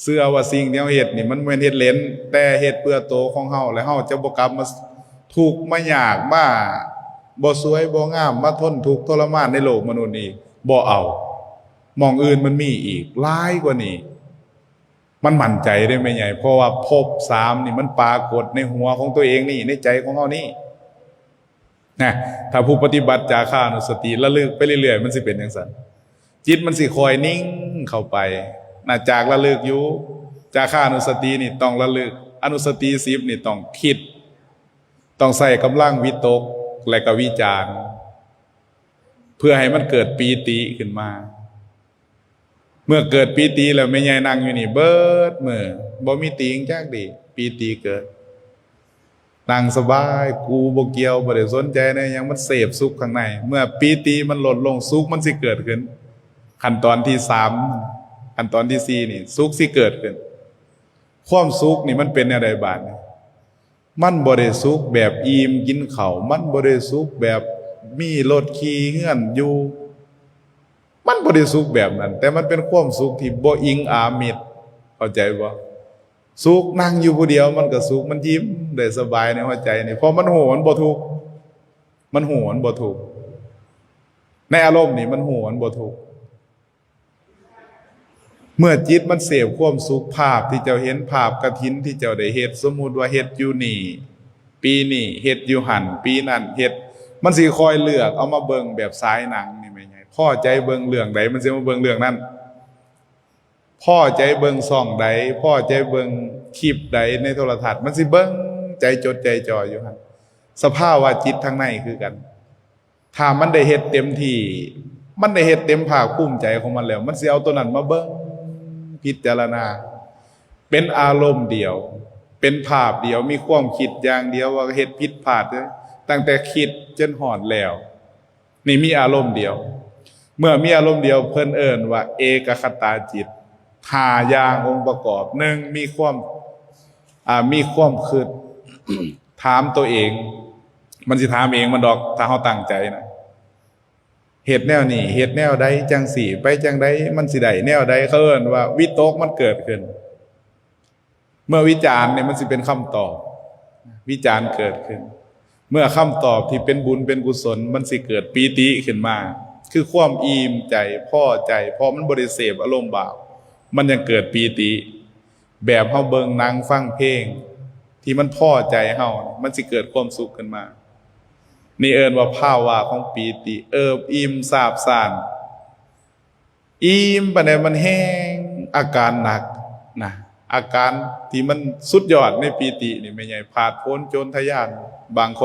เชื่อว่าสิ่งที่เฮาเฮ็ดนี่มันบ่แม่นเฮ็ดเล่นแต่เฮ็ดเพื่อโตของเฮาและเฮาจะบ่กลับมาทุกข์มายากมาบ่สวยบ่งามมาทนทุกข์ทรมานในโลกมนุษย์อีกบ่เอาหม่องอื่นมันมีอีกหลายกว่านี้มันมั่นใจได้ไหมใหญ่เพราะว่าภพ3นี่มันปรากฏในหัวของตัวเองนี่ในใจของเฮานี่นะถ้าผู้ปฏิบัติจาคานุสติระลึกไปเรื่อยๆมันสิเป็นจังซั่นจิตมันสิคอยนิ่งเข้าไปนะจากระลึกอยู่จาคานุสตินี่ต้องระลึกอนุสติ10นี่ต้องคิดต้องใส่กำลังวิตกและก็วิจารณ์เพื่อให้มันเกิดปีติขึ้นมาเมื่อเกิดปีติแล้วไม่ใหญ่นั่งอยู่นี่เบิดมื้อบ่มีติงจักดีปีติเกิดนั่งสบายกูบ่เกี่ยวบ่ได้สนใจนะยังมันเสพสุขข้างในเมื่อปีติมันลดลงสุขมันสิเกิดขึ้นขั้นตอนที่3ขั้นตอนที่4นี่สุขสิเกิดขึ้นความสุขนี่มันเป็นอะไรบาดนี่มันบ่ได้สุขแบบอิ่มกินข้าวมันบ่ได้สุขแบบมีรถขี่เฮือนอยู่มันบ่ได้สุขแบบนั้นแต่มันเป็นความสุขที่บ่อิงอามิตรเข้าใจบ่สุขนั่งอยู่ผู้เดียวมันก็สุขมันยิ้มได้สบายในหัวใจนี่พอมันโหมันบ่ทุกข์มันโหมันบ่ทุกข์ในอารมณ์นี่มันโหมันบ่ทุกข์เมื่อจิตมันเสพความสุขภาพที่เจ้าเห็นภาพกฐินที่เจ้าได้เฮ็ดสมมุติว่าเฮ็ดอยู่นี่ปีนี้เฮ็ดอยู่หั่นปีนั้นเฮ็ดมันสิคอยเลือกเอามาเบิ่งแบบสายหนังนี่แม่ใหญ่พอใจเบิ่งเรื่องใดมันสิมาเบิ่งเรื่องนั้นพอใจเบิ่งช่องใดพอใจเบิ่งคลิปใดในโทรทัศน์มันสิเบิ่งใจจดใจจ่ออยู่หั่นสภาวะจิตทางในคือกันถ้ามันได้เฮ็ดเต็มที่มันได้เฮ็ดเต็มภาคภูมิใจของมันแล้วมันสิเอาตัวนั้นมาเบิ่งพิจารณาเป็นอารมณ์เดียวเป็นภาพเดียวมีความคิดอย่างเดียวว่าเฮ็ดผิดพลาดตั้งแต่คิดจนหอดแล้วนี่มีอารมณ์เดียวเมื่อมีอารมณ์เดียวเพิ่นเอิ้นว่าเอกคตาจิต5อย่างองค์ประกอบ1มีความคิด ถามตัวเองมันสิถามเองมันดอกถ้าเฮาตั้งใจนะเฮ็ดแนวนี้เฮ็ดแนวใดจังสี่ไปจังใดมันสิได้แนวใดเขาเอิ้นว่าวิตกมันเกิดขึ้นเมื่อวิจารณ์เนี่ยมันสิเป็นคำตอบวิจารณ์เกิดขึ้นเมื่อคำตอบที่เป็นบุญเป็นกุศลมันสิเกิดปีติขึ้นมาคือความอิ่มใจพอใจพอมันบ่ได้เสพอารมณ์บาปมันยังเกิดปีติแบบเฮาเบิ่งหนังฟังเพลงที่มันพอใจเฮามันสิเกิดความสุขขึ้นมานี่เอิ้นว่าภาวะของปีติอิ่มซาบซ่านอิ่มปานใดมันแห้งอาการหนักนะอาการที่มันสุดยอดในปีตินี่ไม่ใหญ่ผาดโผนโจรทะยานบางค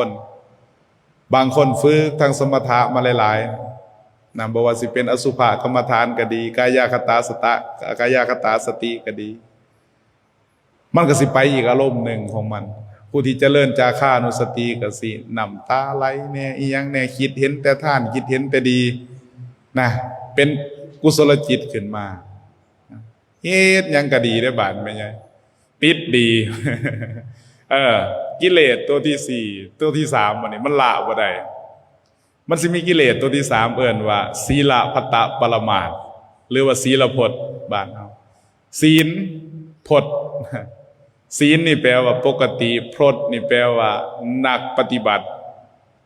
นฝึกทางสมถะมาหลายๆนะบ่ว่าสิเป็นอสุภกรรมฐานก็ดีกายคตาสติก็ดีมันก็สิไปอีกอารมณ์หนึ่งของมันผู้ที่เจริญจาคานุสติก็สิน้ำตาไหลแน่อีหยังแน่คิดเห็นแต่ท่านคิดเห็นแต่ดีนะเป็นกุศลจิตขึ้นมาเฮ็ดหยังก็ดีได้บาดแม่ใหญ่ติดดี กิเลสตัวที่4ตัวที่3อันนี้มันละบ่ได้มันสิมีกิเลสตัวที่3เอิ้นว่าศีลพัตตปรมาสหรือว่าศีลพจน์บ้านเฮาศีลพจน์ศีลนี่แปลว่าปกติพจน์นี่แปลว่านักปฏิบัติ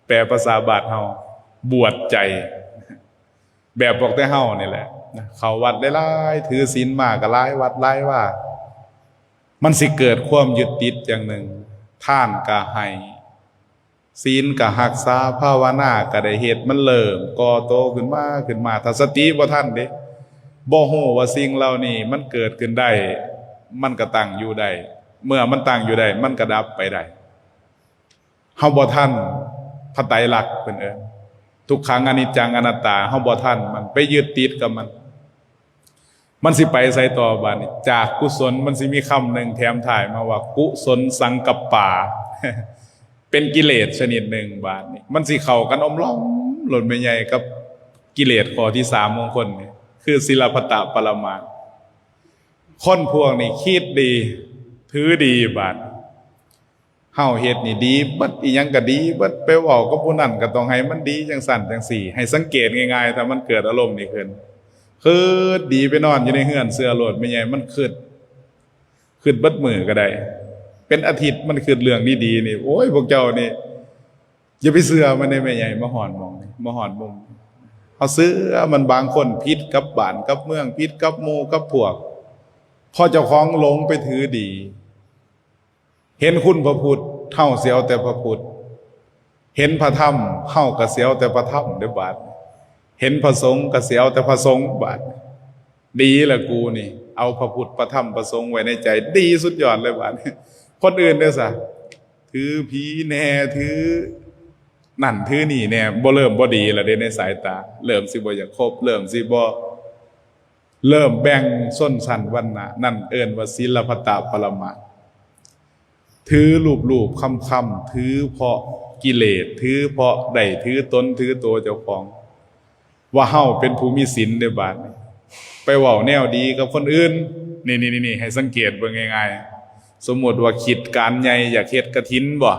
แปลภาษาบาทเฮาบวชใจแบบพวกแต่เฮานี่แหละเข้าวัดได้หลายถือศีลมากก็หลายวัดหลายว่ามันสิเกิดความยึดติดอย่างหนึ่งท่านก็ให้ ศีลก็รักษาภาวนาก็ได้เฮ็ดมันเริ่มก่อโตขึ้นมาถ้าสติบ่ทันเด้บ่ฮู้ว่าสิ่งเหล่านี้มันเกิดขึ้นได้มันก็ตั้งอยู่ได้เมื่อมันตั้งอยู่ได้มันก็ดับไปได้เฮาบ่ทันพระไตรลักษณ์เพิ่นเอิ้นทุกขังอนิจจังอนัตตาเฮาบ่ทันมันไปยึดติดกับมันสิไปไสต่อบาดนี้จากกุศลมันสิมีคำหนึ่งแถมท้ายมาว่ากุศลสังกัปปะ เป็นกิเลสชนิดหนึ่งบาดนี้มันสิเข้ากันอมล้อมหล่นไม่ใหญ่กับกิเลสข้อที่3มงคลนี่คือศีลพัตตปรมาสคนพวกนี้คิดดีถือดีบาดเฮาเฮ็ดนี่ดีบัดอีหยังก็ดีบัดไปเว้ากับผู้นั้นก็ต้องให้มันดีจังสั่นจังสี่ให้สังเกตง่ายๆถ้ามันเกิดอารมณ์นี่ขึ้นคือดีไปนอนอยู่ในเฮือนเสื้อโลดไม่ใหญ่มันขึ้นบัดมือก็ได้เป็นอาทิตย์มันขึ้นเรื่องดีๆนี่โอ้ยพวกเจ้านี่อย่าไปเสื้อมันได้แม่ใหญ่มาหอนมองมาหอนมุมเอาเสื้อมันบางคนพิษกับบ้านกับเมืองพิษกับหมู่กับพวกพอเจ้าของหลงไปถือดีเห็นคุณพระพุทธเฮาเสียวแต่พระพุทธเห็นพระธรรมเฮาก็เสียวแต่พระธรรมเด้อบาดเห็นพระสงฆ์ก็เสียวแต่พระสงฆ์บาดดีละกูนี่เอาพระพุทธพระธรรมพระสงฆ์ไว้ในใจดีสุดยอดเลยบาดคนอื่นเด้อซะถือผีแน่ถือนั่นถือนี่แน่บ่เริ่มบ่ดีละเด้ในสายตาเริ่มสิบ่อยากคบเริ่มสิบ่เริ่มแบ่งส้นสันวรรณะนั่นเอิ้นว่าศีลพัตตปรมาสถือรูปคำถือเพราะกิเลสถือเพราะได้ถือตนถือตัวเจ้าของว่าเฮาเป็นผู้มีศีลเด้อบาดไปเว้าแนวดีกับคนอื่นนี่ให้สังเกตเบิ่งง่ายๆสมมุติว่าคิดการใหญ่อยากเฮ็ดกฐินบ่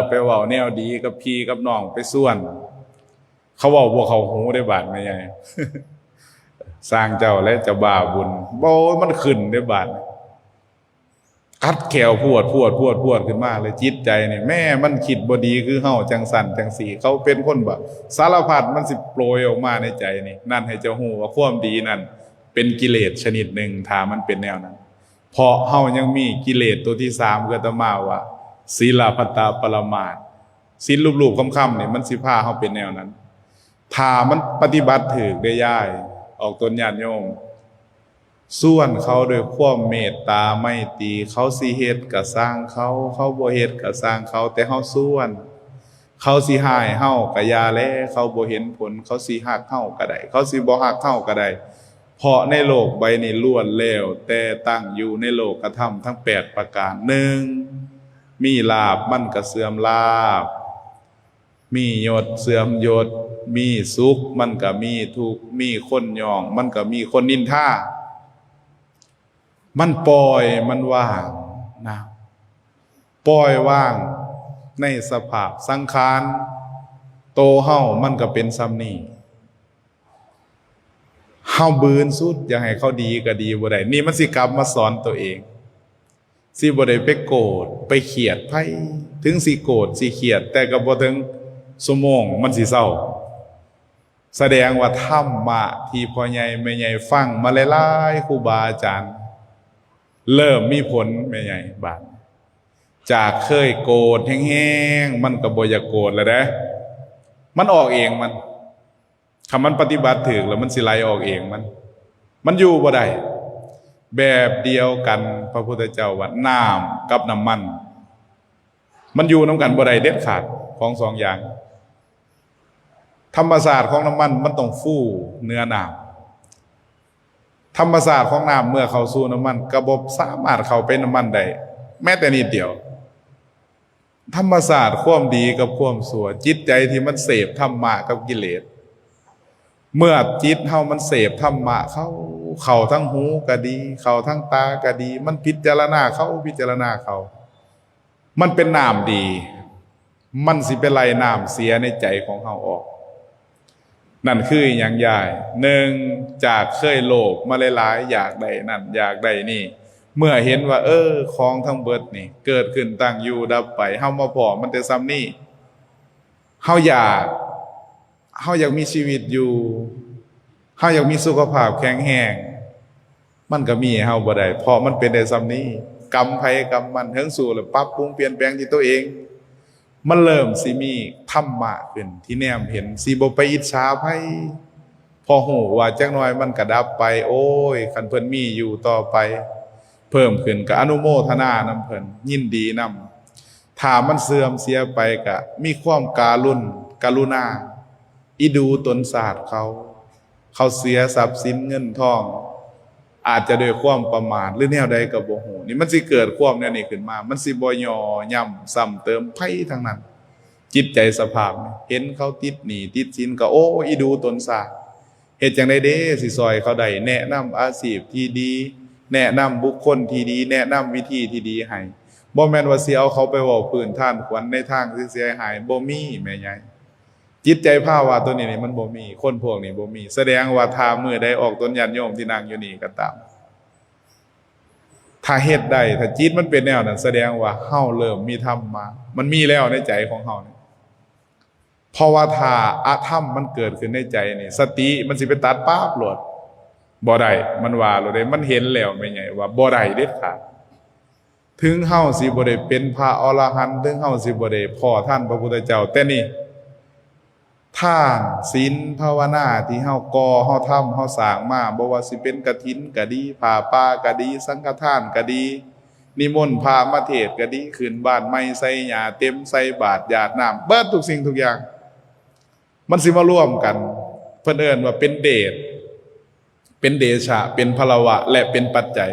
ไปเว้าแนวดีกับพี่กับน้องไปส่วนเขาเว้าบ่เข้าหูได้บาดแม่ใหญ่ สร้างเจ้าและเจ้าบ่าบุญบ่มันขึ้นได้บาดกัดแขวพวดขึ้นมาเลยจิตใจนี่แม่มันคิดบ่ดีคือเฮาจังสั่นจังสี่เขาเป็นคนบ่สารพัดมันสิโปรยออกมาในใจนี่นั่นให้เจ้าฮู้ว่าความดีนั่นเป็นกิเลสชนิดหนึ่งถ้ามันเป็นแนวนั้นเพราะเฮายังมีกิเลสตัวที่3คืออาตมาว่าศีลพัตตปรมาสศีลรูปๆค่ำๆนี่มันสิพาเฮาเป็นแนวนั้นถ้ามันปฏิบัติถูกได้ย่ายออกตนญาติโยมส่วนเขาโดยความเมตตาไม่ตรีเขาสิเฮ็ดก็สร้างเขาบ่เฮ็ดก็สร้างเขาแต่เฮาส่วนเขาสิหายเฮาก็อย่าแลเขาบ่เห็นผลเขาสิฮักเฮาก็ได้เขาสิบ่ฮักเฮาก็ได้เพราะในโลกใบนี้ล้วนแล้วแต่ตั้งอยู่ในโลกธรรมทั้ง8ประการ1มีลาภมันก็เสื่อมลาภมียศเสื่อมยศมีสุขมันก็มีทุกข์มีคนย่องมันก็มีคนนินทามันปล่อยมันว่างนะปล่อยว่างในสภาพสังขารโตเฮามันก็เป็นซ้ำนี่เฮาบืนสุดอยากให้เขาดีก็ดีบ่ได้นี่มันสิกลับมาสอนตัวเองสิบ่ได้ไปโกรธไปเขียดไผถึงสิโกรธสิเขียดแต่ก็บ่ถึงชั่วโมงมันสิเศร้าแสดงว่าธรรมะที่พ่อใหญ่แม่ใหญ่ฟังมาหลายๆครูบาอาจารย์เริ่มมีผลแม่ใหญ่บาดจากเคยโกรธแห้งๆมันก็บ่อยากโกรธแล้วเด้มันออกเองมันคำมันปฏิบัติถูกแล้วมันสิไหลออกเองมันอยู่บ่ได้แบบเดียวกันพระพุทธเจ้าว่าน้ำกับน้ำมันอยู่นำกันบ่ได้เด็ดขาดของ2อย่างธรรมศาสตร์ของน้ำมันต้องฟูเนื้อน้ำธรรมศาสตร์ของน้ำเมื่อเข้าสู่น้ำมันกระบบสามารถเข้าไปน้ำมันได้แม้แต่นิดเดียวธรรมศาสตร์ความดีกับความชั่วจิตใจที่มันเสพธรรมะกับกิเลสเมื่อจิตเฮามันเสพธรรมะเข้าทั้งหูก็ดีเข้าทั้งตาก็ดีมันพิจารณาเขามันเป็นน้ำดีมันสิเป็นไล่น้ำเสียในใจของเฮาออกนั่นคืออย่างใหญ่1จากเคยโลภมาหลายๆอยากได้นั่นอยากได้นี่เมื่อเห็นว่าของทั้งเบิดนี่เกิดขึ้นตั้งอยู่ดับไปเฮามาพอมันแต่ซ้ำนี่เฮาอยากมีชีวิตอยู่เฮาอยากมีสุขภาพแข็งแรงมันก็มีเฮาบ่ได้เพราะมันเป็นได้ซ้ำนี้กรรมไผกรรมมันเฮิงสู่แล้วปรับปรุงเปลี่ยนแปลงที่ตัวเอง มันเริ่มสิมีธรรมะขึ้นที่แนมเห็นสิบ่ไปอิจฉาไผพอหูว่าจักหน่อยมันก็ดับไปโอ้ยคันเพิ่นมีอยู่ต่อไปเพิ่มขึ้นก็อนุโมทนานำเพิ่นยินดีนำถ้ามันเสื่อมเสียไปก็มีความกรุณาอิดูตนศาสตร์เขาเสียทรัพย์สินเงินทองอาจจะโดยความประมาทหรือแนวใดก็บ่ฮู้นี่มันสิเกิดความแนวนี้ขึ้นมามันสิบ่ย่อย่ำซ้ำเติมไผทั้งนั้นจิตใจสภาพเห็นเขาติดหนี้ติดสินก็โอ้อีดูตนศาสตร์เฮ็ดจังได๋เด้สิซอยเขาได้แนะนำอาชีพที่ดีแนะนำบุคคลที่ดีแนะนำวิธีที่ดีให้บ่แม่นว่าสิเอาเขาไปเว้าพื้นท่านขวัญในทางที่เสียหายบ่มีแม่ใหญ่จิตใจภาวะตัวนี้นี่มันบ่มีคนพวกนี้บ่มีแสดงว่าถ้ามื้อใดออกตนญาติโยมที่นั่งอยู่นี่ก็ตามถ้าเฮ็ดได้ถ้าจิตมันเป็นแนวนั้นแสดงว่าเฮาเริ่มมีธรรมมามันมีแล้วในใจของเฮานี่เพราะว่าถ้าอธรรมมันเกิดขึ้นในใจนี่สติมันสิไปตัดป๊าบโลดบ่ได้มันว่าโลดได้มันเห็นแล้วแม่ใหญ่ว่าบ่ได้เด็ดขาดถึงเฮาสิบ่ได้เป็นพระอรหันต์ถึงเฮาสิบ่ได้พ้อท่านพระพุทธเจ้าแต่นี่ทานศีลภาวนาที่เฮาก่อเฮาทำเฮาสร้างมาบ่ว่าสิเป็นกฐินก็ดีผ้าป่าก็ดีสังฆทานก็ดีนิมนต์พระมาเทศน์ก็ดีขึ้นบ้านใหม่ใส่หญ้าเต็มใส่บาตรหยาดน้ำเบิดทุกสิ่งทุกอย่างมันสิมาร่วมกันเพิ่นเอิ้นว่าเป็นเดชเป็นเดชะเป็นพลวะและเป็นปัจจัย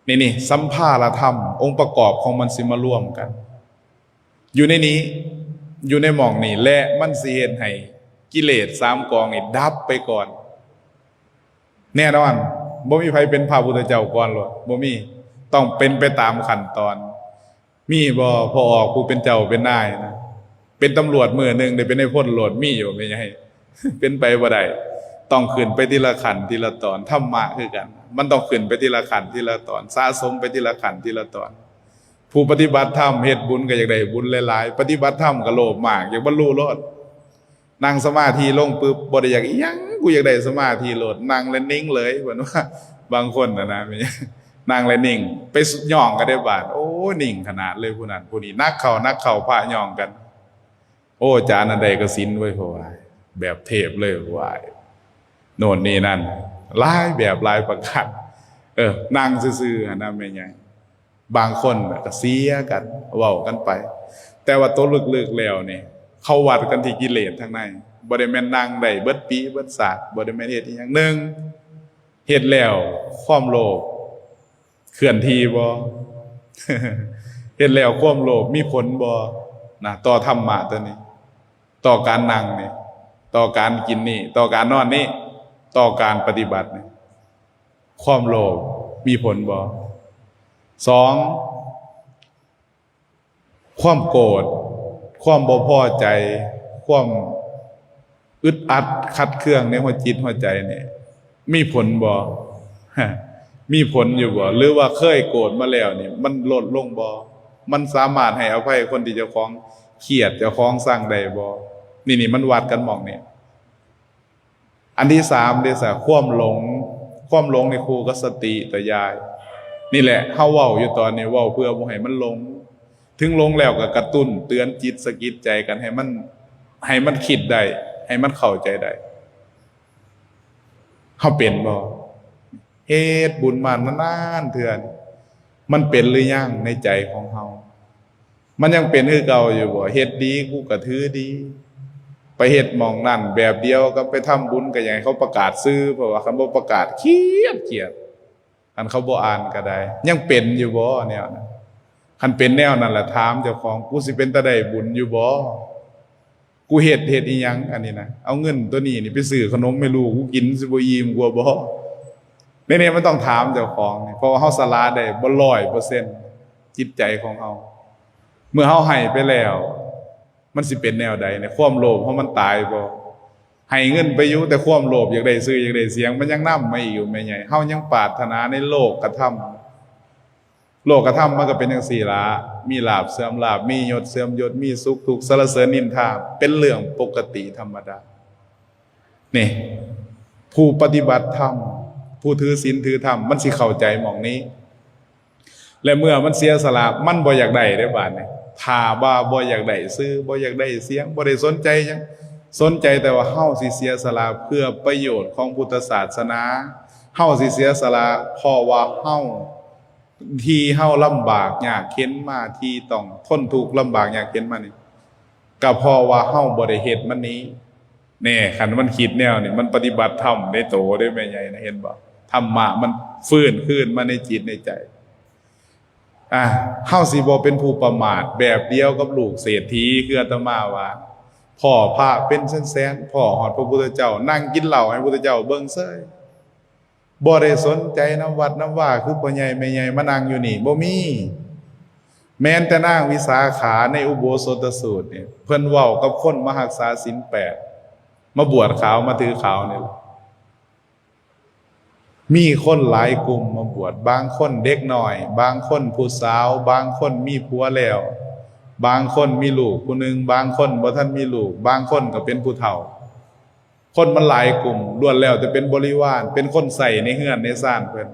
นี่สัมภารธรรมองค์ประกอบของมันสิมาร่วมกันอยู่ในนี้อยู่ในหม่องนี้และมันสิเฮ็ดให้กิเลส3กองนี่ดับไปก่อนแน่นอนบ่มีไผเป็นพระพุทธเจ้าก่อนหรอกบ่มีต้องเป็นไปตามขั้นตอนมีบ่พอออกผู้เป็นเจ้าเป็นนายนะเป็นตำรวจมื้อนึงได้เป็นนายพลโหลดมีอยู่ไม่ใช่เป็นไปบ่ได้ต้องขึ้นไปทีละขั้นทีละตอนธรรมะคือกันมันต้องขึ้นไปทีละขั้นทีละตอนสะสมไปทีละขั้นทีละตอนผู้ปฏิบัติธรรมเฮ็ดบุญก็อยากได้บุญหลายๆปฏิบัติธรรมก็โลภมากอยากบรรลุโลดนั่งสมาธิลงปึ๊บบ่ได้อยากอีหยังกูอยากได้สมาธิโลดนั่งแล้วนิ่งเลยเหมือนว่าบางคนนะนั่งแล้วนิ่งไปย่องกันได้บาดโอ้นิ่งขนาดเลยผู้นั้นผู้นี้นักเข้าพระย่องกันโอ้อาจารย์อันใดก็ศีลไว้พอแบบเทพเลยว่าโน่นนี่นั่นหลายแบบหลายประการนั่งซื่อๆนะแม่ใหญ่บางคนก็เสียกันเว้ากันไปแต่ว่าตัวลึกๆแล้วนี่เขาวัดกันที่กิเลสทางในบ่ได้แม่นนั่งได้เบิดปีเบิดศาสตร์บ่ได้แม่นเฮ็ดอีหยังหนึ่งเฮ็ดแล้วความโลภเคลื่อนที่บ่ เฮ็ดแล้วความโลภมีผลบ่นะต่อธรรมะตัวนี้ต่อการนั่งนี่ต่อการกินนี่ต่อการนอนนี่ต่อการปฏิบัตินี่ความโลภมีผลบ่สองความโกรธความบ่พอใจความอึดอัดขัดเคืองในหัวจิตหัวใจเนี่ยมีผลบ่มีผลอยู่บ่หรือว่าเคยโกรธมาแล้วนี่มันลดลงบ่มันสามารถให้อภัยคนที่เจ้าของเครียดเจ้าของสร้างได้บ่นี่มันวัดกันหม่องเนี่ยอันที่3เด้อซะความหลงในครูกับสติตะยายนี่แหละเฮาเว้าอยู่ตอนนี้เว้าเพื่อบ่ให้มันหลงถึงหลงแล้วก็กระตุ้นเตือนจิตสะกิดใจกันให้มันคิดได้ให้มันเข้าใจได้เฮาเป็นบ่เฮ็ดบุญมานานๆเทื่อมันเป็นหรือยังในใจของเฮามันยังเป็นคือเก่าอยู่บ่เฮ็ดดีกูก็ถือดีไปเฮ็ดหม่องนั่นแบบเดียวก็ไปทำบุญก็อยากให้เขาประกาศซื้อเพราะว่าคันบ่ประกาศเครียดคันเขาบ่อ่านก็ได้ยังเป็นอยู่บ่แนวนั้นคันเป็นแนวนั้นล่ะถามเจ้าของกูสิเป็นตาได้บุญอยู่บ่กูเฮ็ดอีหยังอันนี้นะเอาเงินตัวนี้นี่ไปซื้อขนมไม่รู้กูกินสิบ่อิ่มกว่าบ่เนี่ยมันต้องถามเจ้าของนี่เพราะว่าเฮาสละได้บ่ 100% จิตใจของเฮาเมื่อเฮาให้ไปแล้วมันสิเป็นแนวใดเนี่ยความโลภเพราะมันตายบ่ให้เงินไปอยู่แต่ความโลภอยากได้ซื้ออยากได้เสียงมันยังนำมาอีกอยู่แม่ใหญ่เฮายังปรารถนาในโลกธรรมมันก็เป็นจังซี่ล่ะมีลาภเสื่อมลาภมียศเสื่อมยศมีสุขทุกข์สรรเสริญนินทาเป็นเรื่องปกติธรรมดานี่ผู้ปฏิบัติธรรมผู้ถือศีลถือธรรมมันสิเข้าใจหม่องนี้และเมื่อมันเสียสละมันบ่อยากได้ได้บาดนี่ ถ้าว่าบ่อยากได้ซื้อบ่อยากได้เสียงบ่ได้สนใจหยังสนใจแต่ว่าเฮาสิเสียสละเพื่อประโยชน์ของพุทธศาสนาเฮาสิเสียสละเพราะว่าเฮาที่เฮาลำบากยากเข็ญมาที่ต้องทนทุกข์ลำบากยากเข็ญมานี่ก็เพราะว่าเฮาบ่ได้เฮ็ดมันนี้แน่คันมันคิดแนวนี่มันปฏิบัติธรรมได้โตได้แม่ใหญ่นะเห็นบ่ธรรมะมันฟื้นขึ้นมาในจิตในใจเฮาสิบ่เป็นผู้ประมาทแบบเดียวกับลูกเศรษฐีคืออาตมาว่าพ่อพระเป็นแสนๆพ่อฮอดพระพุทธเจ้านั่งกินเหล้าให้พระพุทธเจ้าเบิ่งเซยบ่ได้สนใจน้ำวัดน้ำว่าคือพ่อใหญ่แม่ใหญ่มานั่งอยู่นี่บ่มีแม้แต่นางวิสาขาในอุโบสถสูตรนี่เพิ่นเว้ากับคนมารักษาศีล8มาบวชขาวมาถือขาวนี่แหละมีคนหลายกลุ่มมาบวชบางคนเด็กน้อยบางคนผู้สาวบางคนมีผัวแล้วบางคนมีลูกผู้หนึ่งบางคนบ่ทันมีลูกบางคนก็เป็นผู้เฒ่าคนมันหลายกลุ่มล้วนแล้วแต่เป็นบริวารเป็นคนใส่ในเฮือนในซ่านเพิ่น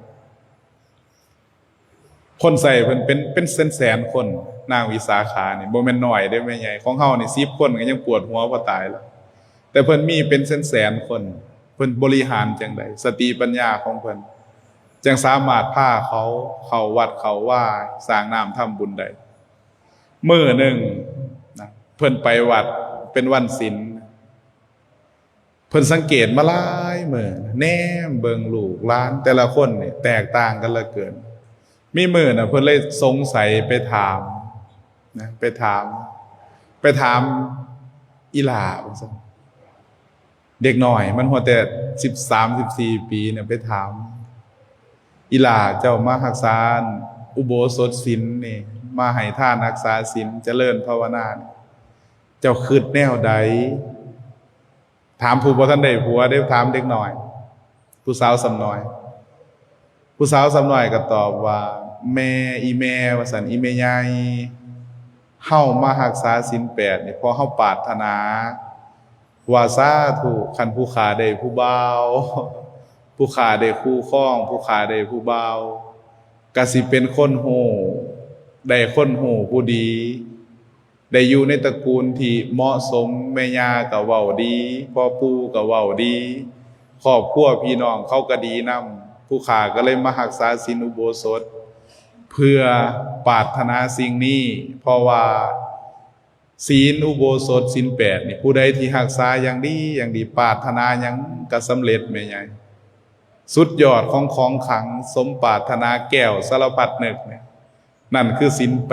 คนใส่เพิ่นเป็นแสนๆคนนางวิสาขานี่บ่แม่นน้อยเด้แม่ใหญ่ของเฮานี่10คนก็ยังปวดหัวบ่ตายแล้วแต่เพิ่นมีเป็นแสนๆคนเพิ่นบริหารจังได๋สติปัญญาของเพิ่นจังสามารถพาเขาเข้าวัดเข้าว่าสร้างน้ำทำบุญได้มื้อหนึ่งนะเพิ่นไปวัดเป็นวันศีลเพิ่นสังเกตมาหลายมื้อแนมเบิ่งลูกหลานแต่ละคนนี่แตกต่างกันเหลือเกินมีมื้อน่ะเพิ่นเลยสงสัยไปถามนะไปถามอีหลาว่าซั่นเด็กน้อยมันหัวแต่13-14ปีเนี่ยไปถามอีหลาเจ้ามารักษาอุโบสถศีลนี่มาให้ทานรักษาศีลเจริญภาวนาเจ้าคิดแนวใดถามผู้บ่ทันได้ผัวได้ถามเด็กน้อยผู้สาวสำน้อยผู้สาวสำน้อยก็ตอบว่าแม่อีแม่ว่าซั่นอีแม่ใหญ่เฮามารักษาศีล8นี่เพราะเฮาปรารถนาว่าสาธุคันผู้ขาได้ผู้บ่าวผู้ขาได้คู่ครองผู้ขาได้ผู้บ่าวก็สิเป็นคนโหได้คนโหผู้ดีได้อยู่ในตระกูลที่เหมาะสมแม่ย่าก็เว้าดีพ่อปู่ก็เว้าดีครอบครัวพี่น้องเขาก็ดีนำผู้ขาก็เลยมารักษาศีลอุโบสถเพื่อปรารถนาสิ่งนี้เพราะว่าศีลอุโบสถศีล8นี่ผู้ใดที่รักษาอย่างดีปรารถนาหยังก็สำเร็จแม่ใหญ่สุดยอดของขลังสมปรารถนาแก้วสารพัดนึกเนี่ยนั่นคือศีล8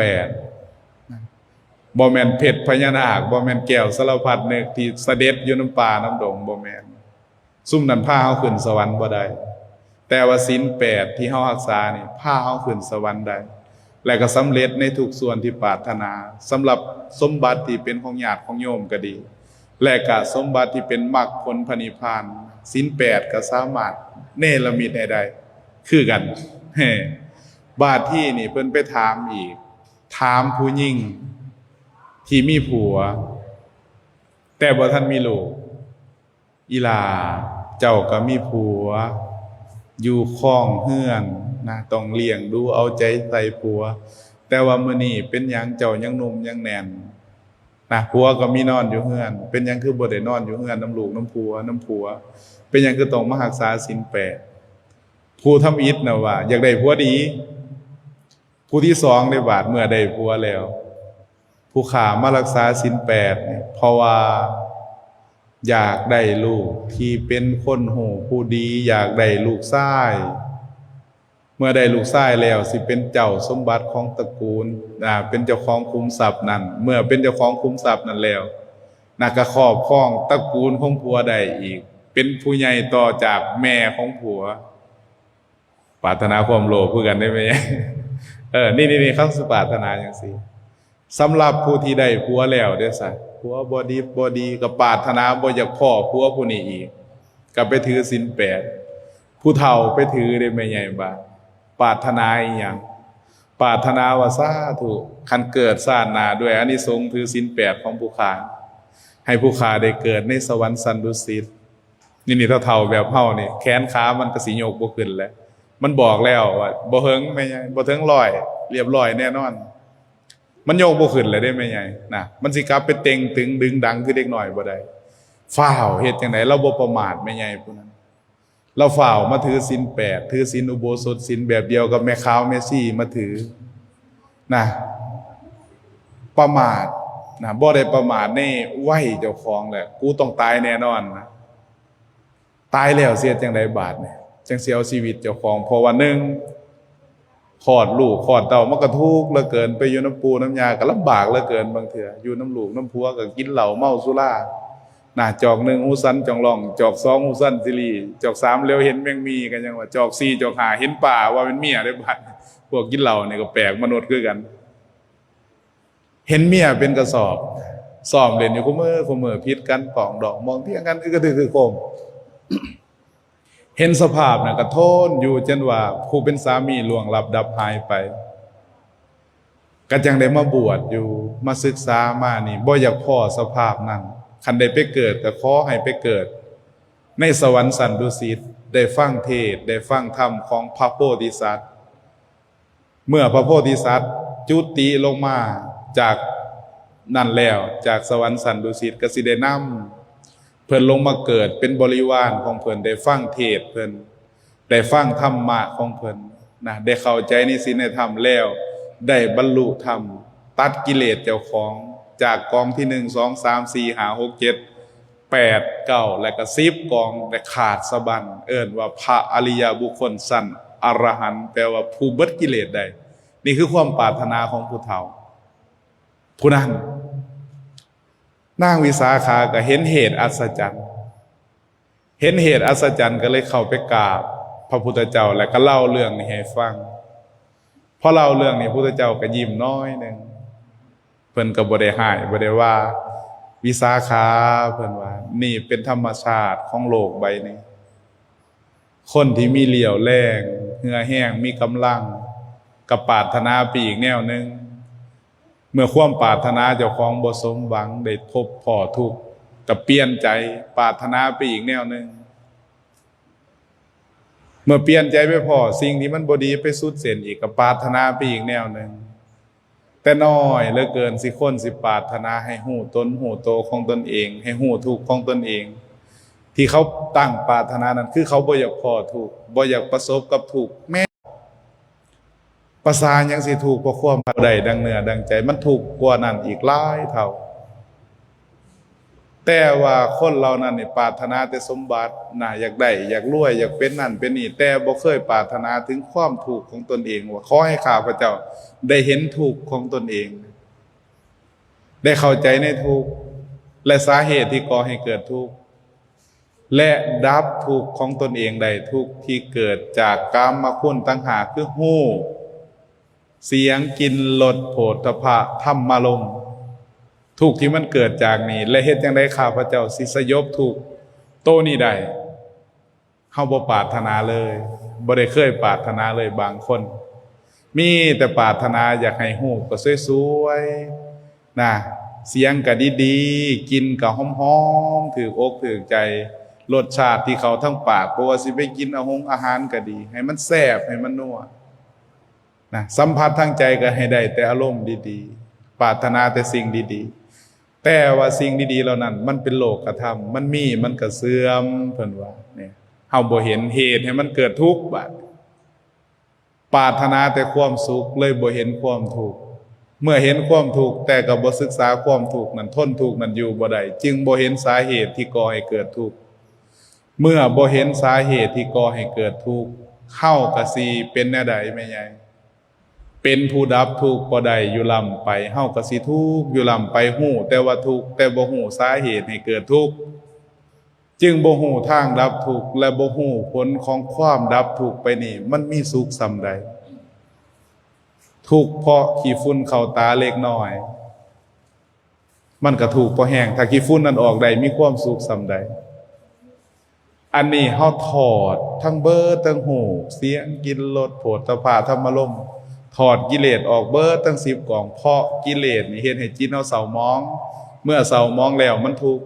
บ่แม่นเพชรพญานาคบ่แม่นแก้วสารพัดนึกที่เสด็จอยู่น้ำป่าน้ำดงบ่แม่นซุ่มนั้นพาเฮาขึ้นสวรรค์บ่ได้แต่ว่าศีล8ที่เฮารักษานี่พาเฮาขึ้นสวรรค์ได้และก็สำเร็จในทุกส่วนที่ปรารถนาสำหรับสมบัติที่เป็นของญาติของโยมก็ดีและก็สมบัติที่เป็นมรรคผลพระนิพพานศีล8ก็สามารถเนรมิตให้ได้คือกันบาดที่นี่เพิ่นไปถามอีกถามผู้หญิงที่มีผัวแต่บ่ทันมีลูกอีหลาเจ้าก็มีผัวอยู่ข้องเฮือนนะต้องเลี้ยงดูเอาใจใส่ผัวแต่ว่ามื้อนี้เป็นหยังเจ้ายังหนุ่มยังแน่นนะผัวก็มีนอนอยู่เฮือนเป็นหยังคือบ่ได้นอนอยู่เฮือนน้ำลูกน้ำผัวเป็นหยังคือต้องมารักษาศีล8ผู้ทำอิฐน่ะว่าอยากได้ผัวดีผู้ที่2ได้บาดเมื่อได้ผัวแล้วผู้ขามารักษาศีล8เนี่ยเพราะว่าอยากได้ลูกที่เป็นคนโหผู้ดีอยากได้ลูกชายเมื่อได้ลูกชายแล้วสิเป็นเจ้าสมบัติของตระกูลเป็นเจ้าของคุ้มทรัพย์นั้นเมื่อเป็นเจ้าของคุ้มทรัพย์นั้นแล้วน่ะก็ครอบครองตระกูลของผัวได้อีกเป็นผู้ใหญ่ต่อจากแม่ของผัวปรารถนาความโลภคือกันได้ไหมนี่เขาสิปรารถนาจังซี่สำหรับผู้ที่ได้ผัวแล้วเด้อซะผัวบ่ดีก็ปรารถนาบ่อยากพ้อผัวผู้นี้อีกก็ไปถือศีล8ผู้เฒ่าไปถือได้แม่ใหญ่บ่าปรารถนาอีหยังปรารถนาว่าสาธุคันเกิดชาติหน้าด้วยอานิสงส์ถือศีล8ของผู้ขาให้ผู้ขาได้เกิดในสวรรค์สันดุสิตนี่เฒ่าแบบเฮานี่แขนขามันก็สิยกบ่ขึ้นแล้วมันบอกแล้วว่าบ่เฮิงแม่ใหญ่บ่ถึง100เรียบร้อยแน่นอน มันโยกบ่ขึ้นเลยได้แม่ใหญ่นะมันสิกลับไปเต็งตึงดึงดังคือเด็กน้อยบ่ได้ฟ้าวเฮ็ดจังไดเราบ่ประมาทแม่ใหญ่ผู้นั้นเราฝ่าวมาถือศีล8ถือศีลอุโบสถศีลแบบเดียวกับแม่ขาวแม่ซี่มาถือนะประมาทนะบ่ได้ประมาทในไหวเจ้าของแหละกูต้องตายแน่นอนนะตายแล้วเสียจังไดบาดเนี่ยจังสิเอาชีวิตเจ้าของเพราะว่าหนึ่งคลอดลูกคลอดเต้ามันก็ทุกข์เหลือเกินไปอยู่น้ำปูน้ำยาก็ลำบากเหลือเกินบางเถื่ออยู่น้ำลูกน้ำผัวก็กินเหล้าเมาสุราน่ะจอก1หูสันจองร่องจอก2หูสันสิรีจอก3เร็วเห็นแมงมีกันยังว่าจอก4จอก5เห็นป่าว่าเป็นเมียได้บัดพวกกินเหล้านี่ก็แปลกมนุษย์คือกันเห็นเมียเป็นกระสอบซ้อมเล่นอยู่คุมื้อพิษกันปองดอกมองเที่ยงกันก็คือโคม เห็นสภาพน่ะก็โทนอยู่จนว่าผู้เป็นสามีล่วงลับดับหายไปก็จังได้มาบวชอยู่มาศึกษามานี่บ่อยากพ้อสภาพนั้นคันได้ไปเกิดก็ขอให้ไปเกิดในสวรรค์สันดุสิตได้ฟังเทศน์ได้ฟังธรรมของพระโพธิสัตว์เมื่อพระโพธิสัตว์จุติลงมาจากนั่นแล้วจากสวรรค์สันดุสิตก็สิได้นำเพิ่นลงมาเกิดเป็นบริวารของเพิ่นได้ฟังเทศน์เพิ่นได้ฟังธรรมะของเพิ่นนะได้เข้าใจในศีลในธรรมแล้วได้บรรลุธรรมตัดกิเลสเจ้าของจากกองที่1 2 3 4 5 6 7 8 9และก็10กองได้ขาดสะบั้นเอิ้นว่าพระอริยบุคคลสั้นอรหันต์แปลว่าผู้เบิดกิเลสได้นี่คือความปรารถนาของผู้เฒ่าผู้นั้นนางวิสาขาก็เห็นเหตุอัศจรรย์เห็นเหตุอัศจรรย์ก็เลยเข้าไปกราบพระพุทธเจ้าและก็เล่าเรื่องนี้ให้ฟังพอเล่าเรื่องนี้พระพุทธเจ้าก็ยิ้มน้อยหนึ่งเพิ่นก็บ่ได้ให้บ่ได้ว่าวิสาขาเพิ่นว่านี่เป็นธรรมชาติของโลกใบนี้คนที่มีเหลี่ยวแรงเหงื่อแห้งมีกำลังก็ปรารถนาไปอีกแนวหนึงเมื่อความปรารถนาเจ้าของบ่สมหวังได้พบพ้อทุกข์ก็เปลี่ยนใจปรารถนาไปอีกแนวหนึงเมื่อเปลี่ยนใจไปพอสิ่งที่มันบ่ดีไปสุดเส้นอีกก็ปรารถนาไปอีกแนวหนึงแต่น้อยเหลือเกินสิคนสิปรารถนาให้ฮู้ตนฮู้โตของตนเองให้ฮู้ทุกข์ของตนเองที่เขาตั้งปรารถนานั้นคือเขาบ่อยากพ้อทุกข์บ่อยากประสบกับทุกข์แม้ประสายังสิถูกเพราะความใดดังเนื้อดังใจมันถูกกว่านั้นอีกหลายเท่าแต่ว่าคนเรานั้นนี่ปรารถนาแต่สมบัติน่ะอยากได้อยากรวยอยากเป็นนั่นเป็นนี่แต่บ่เคยปรารถนาถึงความถูกของตนเองว่าขอให้ข้าพเจ้าได้เห็นถูกของตนเองได้เข้าใจในทุกข์และสาเหตุที่ก่อให้เกิดทุกข์และดับทุกข์ของตนเองได้ทุกข์ที่เกิดจากกามคุณต่างหากคือหูเสียงกินรสโผฏฐัพพะธรรมารมณ์ทุกข์ที่มันเกิดจากนี้และเฮ็ดจังได๋ข้าพเจ้าสิสยบทุกข์โตนี้ได้เฮาบ่ปรารถนาเลยบ่ได้เคยปรารถนาเลยบางคนมีแต่ปรารถนาอยากให้ฮู้ก็สวยๆนะเสียงก็ดีๆกินก็หอมๆถูกอกถูกใจรสชาติที่เขาทั้งปากบ่ว่าสิไปกินอาหารก็ดีให้มันแซ่บให้มันนัวนะสัมผัสทางใจก็ให้ได้แต่อารมณ์ดีๆปรารถนาแต่สิ่งดีๆแต่ว่าสิ่งดีๆเหล่านั้นมันเป็นโลกธรรมมันมีมันก็เสื่อมเพิ่นว่าเนี่ยเฮาบ่เห็นเหตุให้มันเกิดทุกข์บัดปรารถนาแต่ความสุขเลยบ่เห็นความทุกข์เมื่อเห็นความทุกข์แต่ก็บ่ศึกษาความทุกข์นั้นทนทุกข์นั้นอยู่บ่ได้จึงบ่เห็นสาเหตุที่ก่อให้เกิดทุกข์เมื่อบ่เห็นสาเหตุที่ก่อให้เกิดทุกข์เฮาก็สิเป็นแนวใดแม่ใหญ่เป็นผู้ดับทุกข์บ่ได้อยู่ลำไปเฮาก็สิทุกข์อยู่ลำไปฮู้แต่ว่าทุกข์แต่บ่ฮู้สาเหตุให้เกิดทุกข์จึงบ่ฮู้ทางดับทุกข์และบ่ฮู้ผลของความดับทุกข์ไปนี่มันมีสุขส่ำใดทุกข์เพราะขี้ฝุ่นเข้าตาเล็กน้อยมันก็ทุกข์เพราะแห้งถ้าขี้ฝุ่นนั้นออกได้มีความสุขส่ำใดอันนี้เฮาถอดทั้งเบิดทั้งหูเสียงกินรสโผฏฐัพพะธรรมารมณ์ถอดกิเลสออกเบิดทั้ง10กองเพราะกิเลสนี่เฮ็ดให้จิตเฮาเศร้าหมองเมื่อเศร้าหมองแล้วมันทุกข์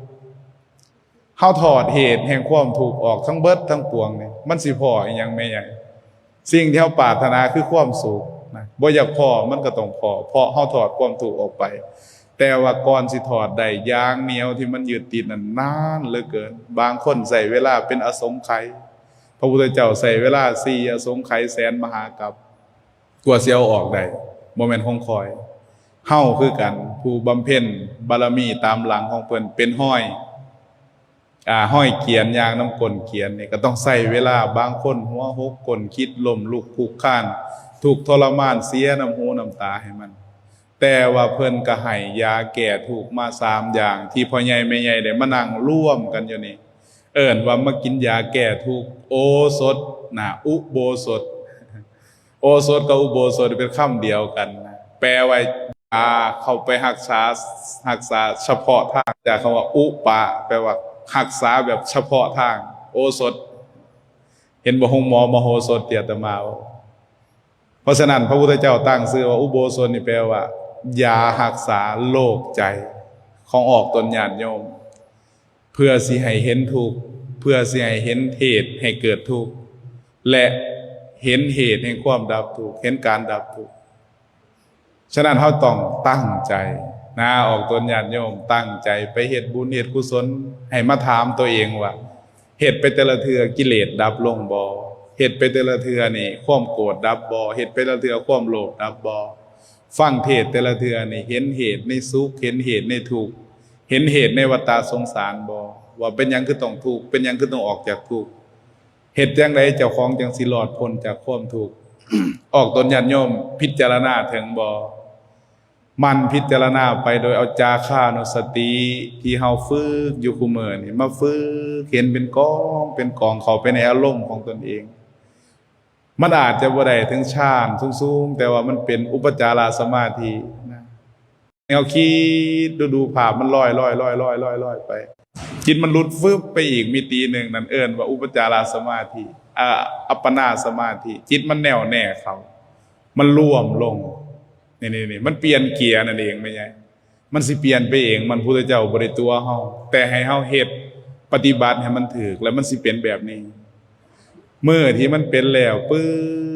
เฮาถอดเหตุแห่งความทุกข์ออกทั้งเบิดทั้งปวงนี่มันสิพออีหยังแม่ใหญ่สิ่งที่เฮาปรารถนาคือความสุขนะ บ่อยากพอมันก็ต้องพอเพราะเฮาถอดความทุกข์ออกไปแต่ว่าก่อนสิถอดได้ยางเหนียวที่มันยึดติดนั้นนานเหลือเกินบางคนใช้เวลาเป็นอสงไขยพระพุทธเจ้าใช้เวลา4อสงไขยแสนมหากัปกว่าสิเอาออกได้บ่แม่นของคอยเฮาคือกันผู้บำเพ็ญบารมีตามหลังของเพิ่นเป็นห้อยเกียนยางน้ำกลเกียนนี่ก็ต้องใส่เวลาบางคนหัวหกกลคิดล้มลุกคุกคานถูกทรมานเสียน้ำหูน้ำตาให้มันแต่ว่าเพิ่นก็ให้ยาแก้ทุกข์มา3อย่างที่พ่อใหญ่แม่ใหญ่ได้มานั่งร่วมกันอยู่นี่เอิ้นว่ามากินยาแก้ทุกข์โอสถอุโบสถโอสถกับอุโบสถเป็นคำเดียวกันนะแปลว่าเข้าไปรักษาเฉพาะทางจากคำว่าอุปะแปลว่ารักษาแบบเฉพาะทางโอสถเห็นบ่หงหมอมโหสถเตียตมาเพราะฉะนั้นพระพุทธเจ้าตั้งชื่อว่าอุโบสถนี่แปลว่ายารักษาโรคใจของออกตนญาติโยมเพื่อสิให้เห็นทุกข์เพื่อสิให้เห็นเหตุให้เกิดทุกข์และเห็นเหตุแห่งความดับทุกข์เห็นการดับทุกข์ฉะนั้นเราต้องตั้งใจออกตนญาติโยมตั้งใจไปเฮ็ดบุญเฮ็ดกุศลให้มาถามตัวเองว่าเฮ็ดไปแต่ละเทื่อกิเลสดับลงบ่เฮ็ดไปแต่ละเทื่อนี่ความโกรธดับบ่เฮ็ดไปแต่ละเทื่อความโลภดับบ่ฟังเทศแต่ละเทื่อนี่เห็นเหตุในสุขเห็นเหตุในทุกข์เห็นเหตุในวัฏฏะสงสารบ่ว่าเป็นหยังคือต้องทุกข์เป็นหยังคือต้องออกจากทุกข์เฮ็ดจังไดเจ้าของจังสิรอดพ้นจากความทุกข์ ออกตนญาติโยมพิจารณาถึงบ่มันพิจารณาไปโดยเอาจาค่านุสติที่เฮาฝึกอยู่คุมื้อนี่มาฝึกเห็นเป็นกองเข้าไปในอารมณ์ของตนเองมันอาจจะบ่ได้ถึงฌานสูงๆแต่ว่ามันเป็นอุปจารสมาธินะแนวคิดดูภาพมันลอยไปจิตมันหลุดฟึบไปอีกมิติหนึ่งนั่นเอิ้นว่าอุปจารสมาธิอัปปนาสมาธิจิตมันแน่วแน่เขามันรวมลงนี่มันเปลี่ยนเกียร์นั่นเองไม่ใช่มันสิเปลี่ยนไปเองมันพุทธเจ้าบ่ได้ตัวเฮาแต่ให้เฮาเฮ็ดปฏิบัติให้มันถูกแล้วมันสิเป็นแบบนี้เมื่อที่มันเป็นแล้วปึ๊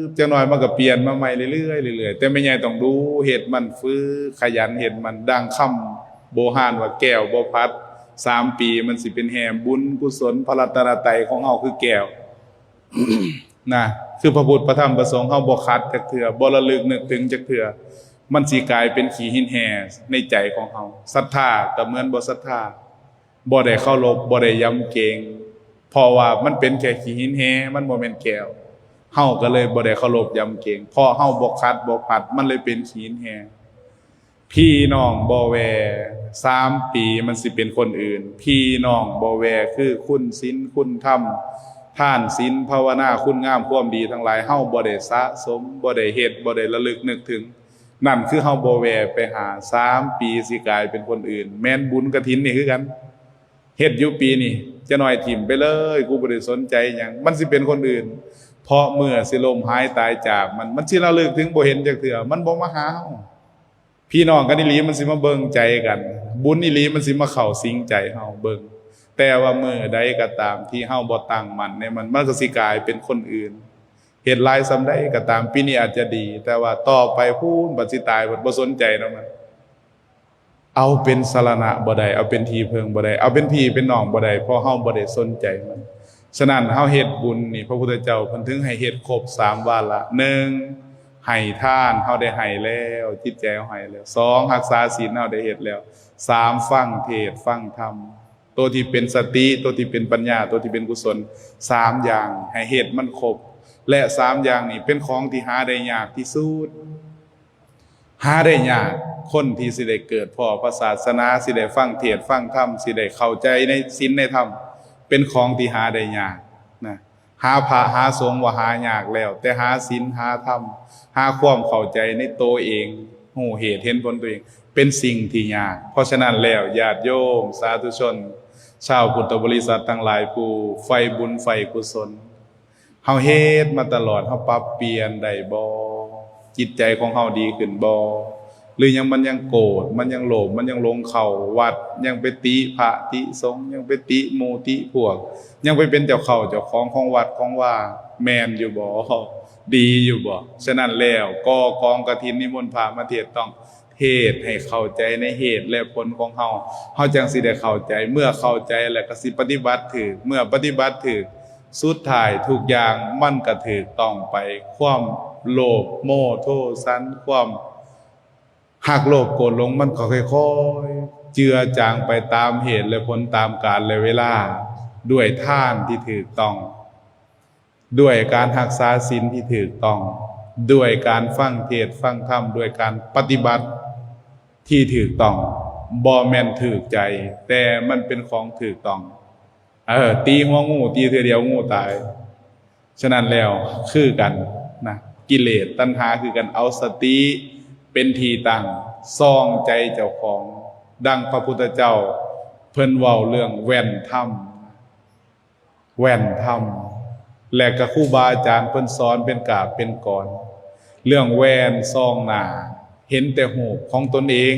บจังหน่อยมันก็เปลี่ยนมาใหม่เรื่อยๆแต่ไม่ใช่ต้องดูเฮ็ดมันฝึกขยันเฮ็ดมันดังคำโบราณว่าแก้วบ่พัด3 ปีมันสิเป็นแห่บุญกุศลพระรัตนตรัยของเฮาคือแก้ว นะคือพระพุทธพระธรรมพระสงฆ์เฮาบ่คัดจักเทื่อบ่ระลึกนึกถึงจักเทื่อมันสิกลายเป็นขี้หินแห่ในใจของเฮาศรัทธาก็เหมือนบ่ศรัทธาบ่ได้เคารพบ่ได้ยำเกรงเพราะว่ามันเป็นแค่ขี้หินแห่มันบ่แม่นแก้วเฮาก็เลยบ่ได้เคารพยำเกรงเพราะเฮาบ่คัดบ่ปัดมันเลยเป็นขี้หินแห่พี่น้องบ่แว3 ปีมันสิเป็นคนอื่นพี่น้องบ่แวคือคุณศีลคุณธรรมทานศีลภาวนาคุณงามความดีทั้งหลายเฮาบ่ได้สะสมบ่ได้เฮ็ดบ่ได้ระลึกนึกถึงนั่นคือเฮาบ่แวไปหา3 ปีสิกลายเป็นคนอื่นแม่นบุญกฐินนี่คือกันเฮ็ดอยู่ปีนี่จะน้อยถิ่มไปเลยกูบ่ได้สนใจหยังมันสิเป็นคนอื่นเพราะเมื่อสิล้มหายตายจากมันสิระลึกถึงบ่เห็นจักเทื่อมันบ่มาหาเฮาพี่น้องกันอีหลีมันสิมาเบิ่งใจกันบุญอีหลีมันสิมาเข้าสิงใจเฮาเบิ่งแต่ว่ามื้อใดก็ตามที่เฮาบ่ตั้งมั่นในมันก็สิกลายเป็นคนอื่นเฮ็ดหลายซำใดก็ตามปีนี้อาจจะดีแต่ว่าต่อไปพูนบัดสิตายบ่สนใจนำมันเอาเป็นสรณะบ่ได้เอาเป็นที่พึ่งบ่ได้เอาเป็นพี่เป็นน้องบ่ได้เพราะเฮาบ่ได้สนใจมันฉะนั้นเฮาเฮ็ดบุญนี่พระพุทธเจ้าเพิ่นถึงให้เฮ็ดครบ3วาระ1ให้ทานเฮาได้ให้แล้วจิตใจเฮาให้แล้ว2รักษาศีลเฮาได้เฮ็ดแล้ว3ฟังเทศน์ฟังธรรมตัวที่เป็นสติตัวที่เป็นปัญญาตัวที่เป็นกุศล3อย่างให้เฮ็ดมันครบและ3อย่างนี้เป็นของที่หาได้ยากที่สุดหาได้ยากคนที่สิได้เกิดพ่อพระศาสนาสิได้ฟังเทศน์ฟังธรรมสิได้เข้าใจในศีลในธรรมเป็นของที่หาได้ยากนะหาพระหาสงฆ์ว่าหายากแล้วแต่หาศีลหาธรรมหาความเข้าใจในตัวเองหูเหตุเห็นผลตัวเองเป็นสิ่งที่ยากเพราะฉะนั้นแล้วญาติโยมสาธุชนชาวพุทธบริษัททั้งหลายผู้ใฝ่บุญใฝ่กุศลเฮาเฮ็ดมาตลอดเฮาปรับเปลี่ยนได้บ่จิตใจของเฮาดีขึ้นบ่หรือมันยังโกรธมันยังโลภมันยังหลงเข้าวัดยังไปติพระติสงฆ์ยังไปติหมู่ติพวกยังไปเป็นเจ้าเข้าเจ้าของวัดของว่าแม่นอยู่บ่ ดีอยู่บ่ฉะนั้นแล้วก็กองกฐินนิมนต์พระมาเทศน์ต้องเทศน์ให้เข้าใจในเหตุและผลของเฮาจังสิได้เข้าใจเมื่อเข้าใจแล้วก็สิปฏิบัติถูกเมื่อปฏิบัติถูกสุดท้ายทุกอย่างมันก็ถูกต้องไปความโลภโมห์โทสันความหักโลภโกรธหลงมันก็ค่อยๆเจือจางไปตามเหตุและผลตามกาลและเวลาด้วยทานที่ถูกต้องด้วยการรักษาศีลที่ถูกต้องด้วยการฟังเทศน์ฟังธรรมด้วยการปฏิบัติที่ถูกต้องบ่แม่นถูกใจแต่มันเป็นของถูกต้องตีหัวงูตีเทื่อเดียวงูตายฉะนั้นแล้วคือกันนะกิเลสตัณหาคือกันเอาสติเป็นที่ตั้งซ่องใจเจ้าของดังพระพุทธเจ้าเพิ่นเว้าเรื่องแว่นธรรมและก็ครูบาอาจารย์เพิ่นสอนเป็นกาบเป็นกรเรื่องแว่นซ่องหน้าเห็นแต่หูปของตนเอง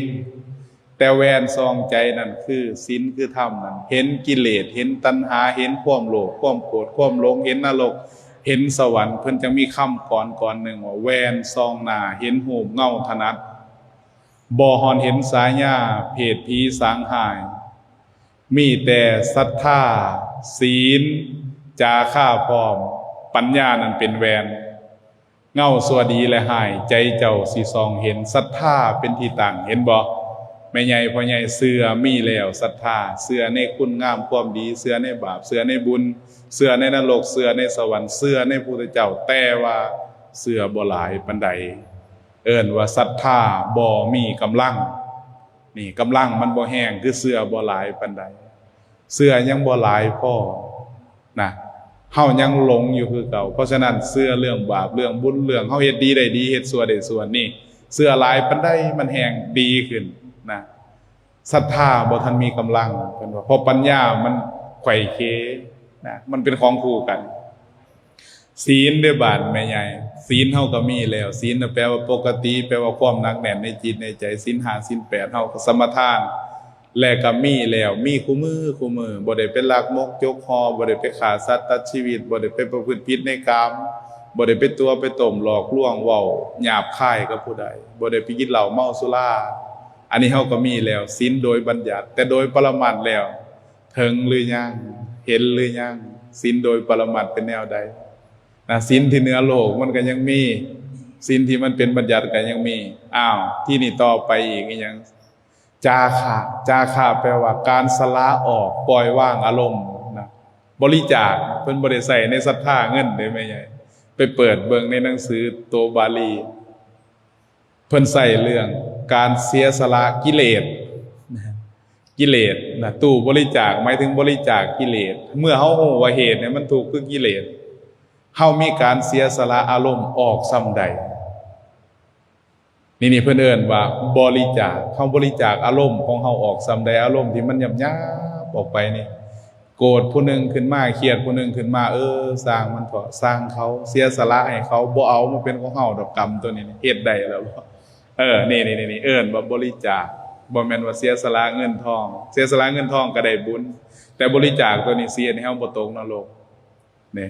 แต่แว่นซ่องใจนั่นคือศีลคือธรรมนั่นเห็นกิเลสเห็นตัณหาเห็นความโลภความโกรธความหลงเห็นนรกเห็นสวรรค์เพิ่นจังมีคำก่อนหนึ่งว่าแว่นซ่องหน้าเห็นหูปเงาถนัดบ่ฮอนเห็นสายาเพศผีสางหายมีแต่ศรัทธาศีลจาค่าพร้อมปัญญานั้นเป็นแวนเงาสวัสดีและหายใจเจ้าสิซองเห็นศรัทธาเป็นที่ตั้งเห็นบ่แม่ใหญ่พ่อใหญ่เสือมีแล้วศรัทธาเสือในคุณงามความดีเสือในบาปเสือในบุญเสือในนรกเสือในสวรรค์เสือในพระพุทธเจ้าแต่ว่าเสือบ่หลายปานใดเอิ้นว่าศรัทธาบ่มีกำลังนี่กำลังมันบ่แห้งคือเสือบ่หลายปานใดเสือยังบ่หลายพอนะเฮายังหลงอยู่คือเก่าเพราะฉะนั้นเสื้อเรื่องบาปเรื่องบุญเรื่องเฮาเฮ็ดดีได้ดีเฮ็ดชั่วได้ชั่วนี่เสื้อหลายปานใดมันแห้งดีขึ้นนะศรัทธาบ่ทันมีกำลังเพิ่นว่าเพราะปัญญามันไขว่เขนะมันเป็นของคู่กันศีลเด้อบาดแม่ใหญ่ศีลเฮาก็มีแล้วศีลน่ะแปลว่าปกติแปลว่าความหนักแน่นในจิตในใจศีล5ศีล8เฮาก็สมทานและก็มีแล้วมีคู่มือบ่ได้ไปลักมกจกคอบ่ได้ไปฆ่าสัตว์ตัดชีวิตบ่ได้ไปประพฤติผิดในกามบ่ได้ไปตัวไปต้มหลอกลวงเว้าหยาบคายกับผู้ใดบ่ได้ไปกินเหล้าเมาสุราอันนี้เฮาก็มีแล้วศีลโดยบัญญัติแต่โดยปรมัตถ์แล้วถึงหรือยังเห็นหรือยังศีลโดยปรมัตถ์เป็นแนวใดนะศีลที่เหนือโลกมันก็ยังมีศีลที่มันเป็นบัญญัติก็ยังมีที่นี่ต่อไปอีกอีหยังจาคะแปลว่าการสละออกปล่อยวางอารมณ์นะบริจาคเพิ่นบ่ได้ใส่ในศรัทธาเงินได้แม่ใหญ่ไปเปิดเบิ่งในหนังสือตัวบาลีเพิ่นใส่เรื่องการเสียสละกิเลสนะตู้บริจาคหมายถึงบริจาคกิเลสเมื่อเฮาฮู้ว่าเหตุเนี่ยมันถูกคือกิเลสเฮามีการเสียสละอารมณ์ออกซ้ำใดนี่เพิ่นเอิ้นว่าบริจาคเฮาบริจาคอารมณ์ของเฮาออกซ้ำใดอารมณ์ที่มันหยาบๆออกไปนี่โกรธผู้หนึงขึ้นมาเครียดผู้หนึงขึ้นมาสร้างมันเถาะสร้างเขาเสียสละให้เขาบ่เอามาเป็นของเฮาดอกกรรมตัวนี้เฮ็ดได้แล้วบ่นี่เอิ้นว่าบริจาคบ่แม่นว่าเสียสละเงินทองเสียสละเงินทองก็ได้บุญแต่บริจาคตัวนี้เสียให้เฮาบ่ตกนรกนี่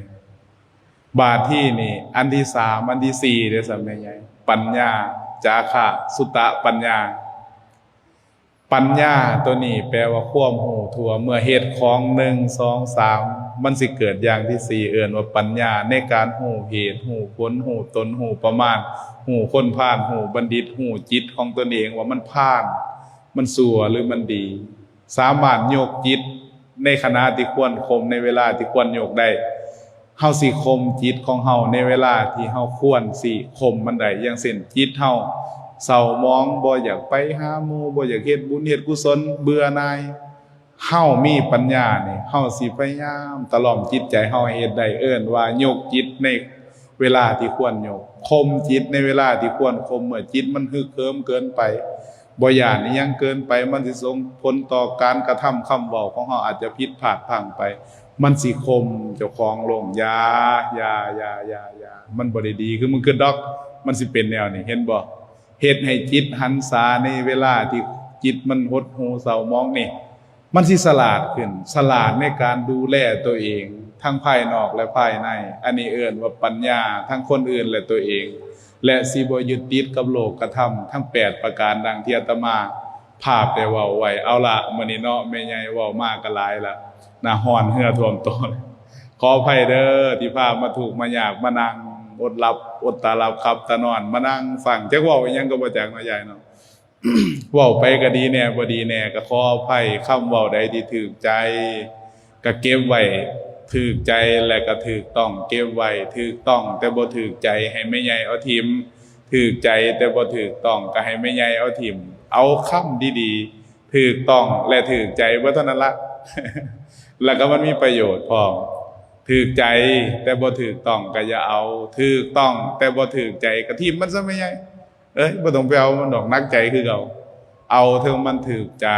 บาทที่นี่อันที่3อันที่4เด้อซั่นแม่ใหญ่ปัญญาจาคะสุตะปัญญาตัวนี้แปลว่าความหูทั่วเมื่อเหตุของ1 2 3มันสิเกิดอย่างที่4เอิ้นว่าปัญญาในการหูเหตุหูผลหูตนหูประมาณหูคนพาลหูบัณฑิตหูจิตของตนเองว่ามันพาลมันชั่วหรือมันดีสามารถโยกจิตในขณะที่ควรข่มในเวลาที่ควรโยกได้เฮาสิข่มจิตของเฮาในเวลาที่เฮาควรสิข่มมันได้อย่างเช่นจิตเฮาเศร้ามองบ่อยากไปหาหมู่บ่อยากเฮ็ดบุญเฮ็ดกุศลเบื่อหน่ายเฮามีปัญญานี่เฮาสิพยายามตะล่อมจิตใจเฮาให้เฮ็ดได้เอิ้นว่าโยกจิตในเวลาที่ควรโยกข่มจิตในเวลาที่ควรข่มเมื่อจิตมันฮึกเหิมเกินไปบ่ย่านอีหยังเกินไปมันสิส่งผลต่อการกระทำคำเว้าของเฮาอาจจะผิดพลาดพลั้งไปมันสิคมเจ้าของลงอย่ามันบ่ได้ดีคือมึงคือดอกมันสิเป็นแนวนี้เห็นบ่เฮ็ดให้จิตหันษาในเวลาที่จิตมันหดหู่เศร้ามองนี่มันสิฉลาดขึ้นฉลาดในการดูแลตัวเอง ทั้งภายนอกและภายในอันนี้เอิ้นว่าปัญญาทั้งคนอื่นและตัวเองและสิบ่ยึดติดกับโลกธรรมทั้ง8ประการดังที่อาตมาภาพได้เว้าไว้เอาล่ะมื้อนี้เนาะแม่ใหญ่เว้ามาก็หลายละน่าฮ้อนเหือท่วมต้นขออภัยเด้อที่พามาทุกข์มายากมานั่งอดหลับอดตาหลับครับตานอนมานั่งฟังจักเว้าอีหยังก็บ่จักเนาะยายเนาะ เว้าไปก็ดีแน่บ่ดีแน่ก็ขออภัยคำเว้าใดที่ถูกใจก็เก็บไว้ถูกใจและก็ถูกต้องเก็บไว้ถูกต้องแต่บ่ถูกใจให้แม่ใหญ่เอาทิ่มถูกใจแต่บ่ถูกต้องก็ให้แม่ใหญ่เอาทิ่มเอาคำดีๆถูกต้องและถูกใจบ่เท่านั้นละ แล้วก็มันมีประโยชน์พร้อมถูกใจแต่บ่ถูกต้องก็อย่าเอาถูกต้องแต่บ่ถูกใจก็ทิ่มมันซะแม่ใหญ่บ่ต้องไปเอามันดอกนักใจคือเอาถึงมันถูกใจ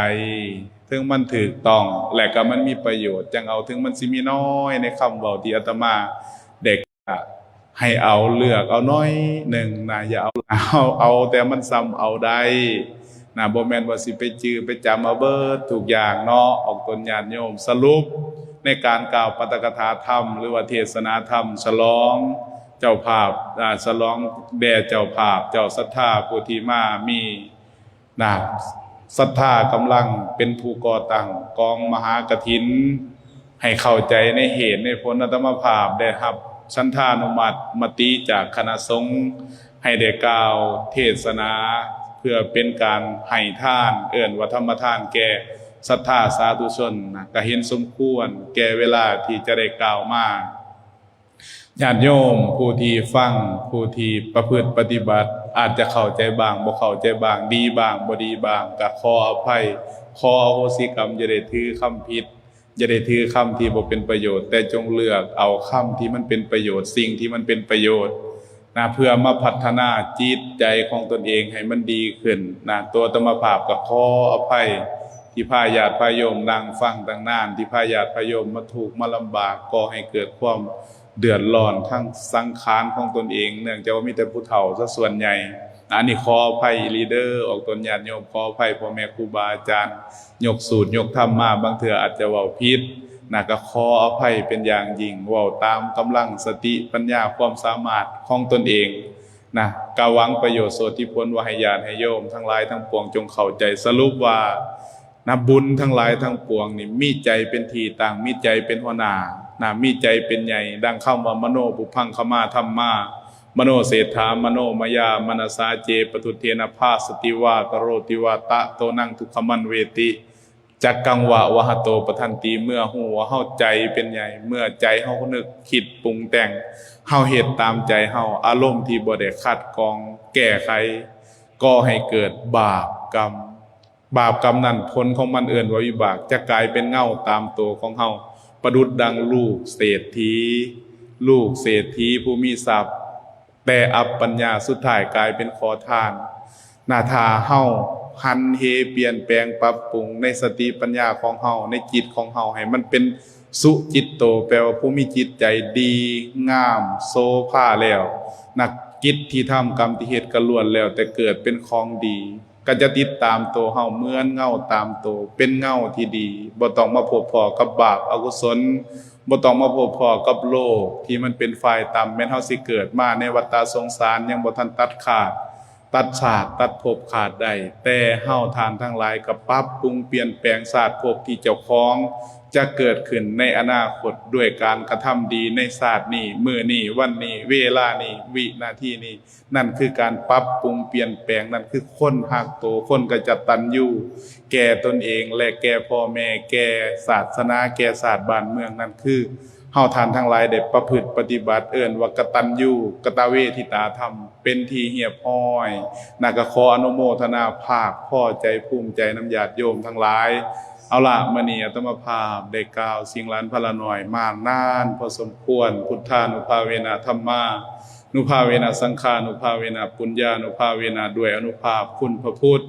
ถึงมันถูกต้องและก็มันมีประโยชน์จังเอาถึงมันสิมีน้อยในคำเว้าที่อาตมาเด็กให้เอาเลือกเอาน้อยหนึ่งนะอย่าเอาแต่มันซ้ำเอาได้นะบ่แม่นว่าสิไปจื้อไปจำเอาเบิดทุกอย่างเนาะออกตนญาติโยมสรุปในการกล่าวปาฐกถาธรรมหรือว่าเทศนาธรรมฉลองเจ้าภาพฉลองแด่เจ้าภาพเจ้าศรัทธาผู้ที่มามีศรัทธากำลังเป็นผู้ก่อตั้งกองมหากฐินให้เข้าใจในเหตุในผลอาตมาภาพได้รับฉันทานุมัติมติจากคณะสงฆ์ให้ได้กล่าวเทศนาเพื่อเป็นการให้ทานเอิ้นว่าธรรมทานแก่ศรัทธาสาธุชนก็เห็นสมควรแก่เวลาที่จะได้กล่าวมาญาติโยมผู้ที่ฟังผู้ที่ประพฤติปฏิบัติอาจจะเข้าใจบ้างบ่เข้าใจบ้างดีบ้างบ่ดีบ้างก็ขออภัยขออโหสิกรรมอย่าได้ถือคำผิดอย่าได้ถือคำที่บ่เป็นประโยชน์แต่จงเลือกเอาคำที่มันเป็นประโยชน์สิ่งที่มันเป็นประโยชน์เพื่อมาพัฒนาจิตใจของตนเองให้มันดีขึ้นตัวอาตมาภาพก็ขออภัยที่พาญาติพาโยมนั่งฟังตั้งนานที่พาญาติพาโยมมาทุกข์มาลำบากก่อให้เกิดความเดือดร้อนทั้งสังขารของตนเองเนื่องจากว่ามีแต่ผู้เฒ่าซะส่วนใหญ่อันนี้ขออภัยลีเดอร์ออกตนญาติโยมขออภัยพ่อแม่ครูบาอาจารย์ยกสูตรยกธรรมมาบางเทื่ออาจจะเว้าผิดก็ขออภัยเป็นอย่างยิ่งเว้าตามกำลังสติปัญญาความสามารถของตนเองกะหวังประโยชน์โสติผลว่าให้ญาติให้โยมทั้งหลายทั้งปวงจงเข้าใจสรุปว่าบุญทั้งหลายทั้งปวงนี่มีใจเป็นที่ตั้งมีใจเป็นหัวหน้ามีใจเป็นใหญ่ดังคำว่ามโนปุพังคมาธัมมามโนเศรษฐามโนมยามนสาเจปทุเทนะภาสติวากโรติวาตะโตนังทุกขมันเวติจักกังวะวะหะโตปทันติเมื่อหูว่าเฮาใจเป็นใหญ่เมื่อใจเฮานึกคิดปรุงแต่งเฮาเฮ็ดตามใจเฮาอารมณ์ที่บ่ได้คัดกรองแก้ไขก็ให้เกิดบาปกรรมนั้นผลของมันเอิ้นว่าวิบากจะกลายเป็นเงาตามตัวของเฮาประดุจดังลูกเศรษฐีผู้มีทรัพย์แต่อัปปัญญาสุดท้ายกลายเป็นขอทานทาเฮาหันเหเปลี่ยนแปลงปรับปรุงในสติปัญญาของเฮาในจิตของเฮาให้มันเป็นสุจิตโตแปลว่าผู้มีจิตใจดีงามโสภาแล้วกิจที่ทำกรรมที่เฮ็ดก็ล้วนแล้วแต่เกิดเป็นของดีก็จะติดตามตัวเฮาเหมือนเงาตามตัวเป็นเงาที่ดีบ่ต้องมาพบพ้อกับบาปอกุศลบ่ต้องมาพบพ้อกับโลกที่มันเป็นฝ่ายต่ำแม้นเฮาสิเกิดมาในวัฏสงสารยังบ่ทันตัดขาดตัดชาติตัดภพขาดได้แต่เฮาทานทั้งหลายก็ปรับปรุงเปลี่ยนแปลงชาติภพที่เจ้าของจะเกิดขึ้นในอนาคตด้วยการกระทำดีในชาตินี้มื้อนี้วันนี้เวลานี้วินาทีนี้นั่นคือการปรับปรุงเปลี่ยนแปลงนั่นคือคนฮักโตคนกตัญญูแก่ตนเองและแก่พ่อแม่แก่ศาสนาแก่ชาติบ้านเมืองนั่นคือเฮาท่านทั้งหลายได้ประพฤติปฏิบัติเอิ้นว่ากตัญญูกตเวทิตาธรรมเป็นที่เหียบห้อยก็ขออนุโมทนาภาคพอใจภูมิใจนำญาติโยมทั้งหลายเอาล่ะมื้อนี้อาตมาภาพได้กล่าวสิ่งหลานพละน้อยมากนานพอสมควรพุทธานุภาเวนะธัมมานุภาเวนะสังฆานุภาเวนะปุญญานุภาเวนะด้วยอนุภาพคุณพระพุทธ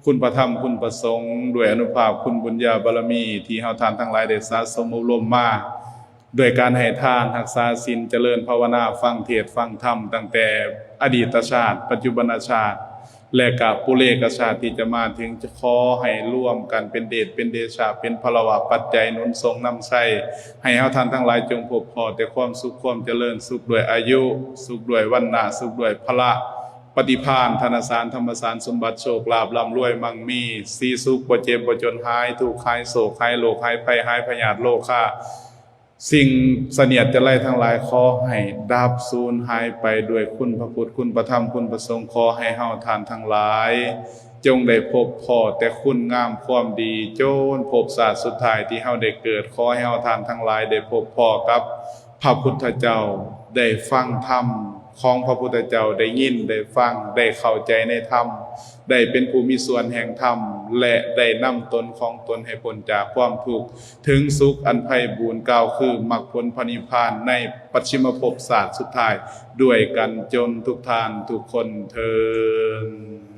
คุณพระธรรมคุณพระสงฆ์ด้วยอนุภาพคุณบุญญาบารมีที่เฮาท่านทั้งหลายได้สะสมอบรมมาด้วยการให้ทานรักษาศีลเจริญภาวนาฟังเทศน์ฟังธรรมตั้งแต่อดีตชาติปัจจุบันชาติ และกับปุเรกชาติที่จะมาถึงจะขอให้ร่วมกันเป็นเดชเป็นเดชาเป็นพลวะปัจจัยหนุนทรงนำใช้ให้เฮาท่านทั้งหลายจงพบพอแต่ความสุขความเจริญสุขด้วยอายุ สุขด้วยวรรณะสุขด้วยพละปฏิภาณธนสารธรรมสารสมบัติโชคลาภร่ำรวยมั่งมีสีสุขบ่เจ็บบ่จนหายทุกข์หายโศกหายโรคหายภัยหายพยาธิโรคาสิ่งเสนียดจะไล่ทั้งหลายขอให้ดับสูญหายไปด้วยคุณพระพุทธคุณพระธรรมคุณพระสงฆ์ขอให้เฮาทานทั้งหลายจงได้พบพอแต่คุณงามความดีโจนพบศาสตร์สุดท้ายที่เฮาได้เกิดขอให้เฮาทานทั้งหลายได้พบพอกับพระพุทธเจ้าได้ฟังธรรมของพระพุทธเจ้าได้ยินได้ฟังได้เข้าใจในธรรมได้เป็นผู้มีส่วนแห่งธรรมและได้นำตนของตนให้พ้นจากความทุกข์ถึงสุขอันไพบูรย์กล่าวคือมรรคผลพระนิพพานในปัจฉิมภพศาสตร์สุดท้ายด้วยกันจนทุกท่านทุกคนเทอญ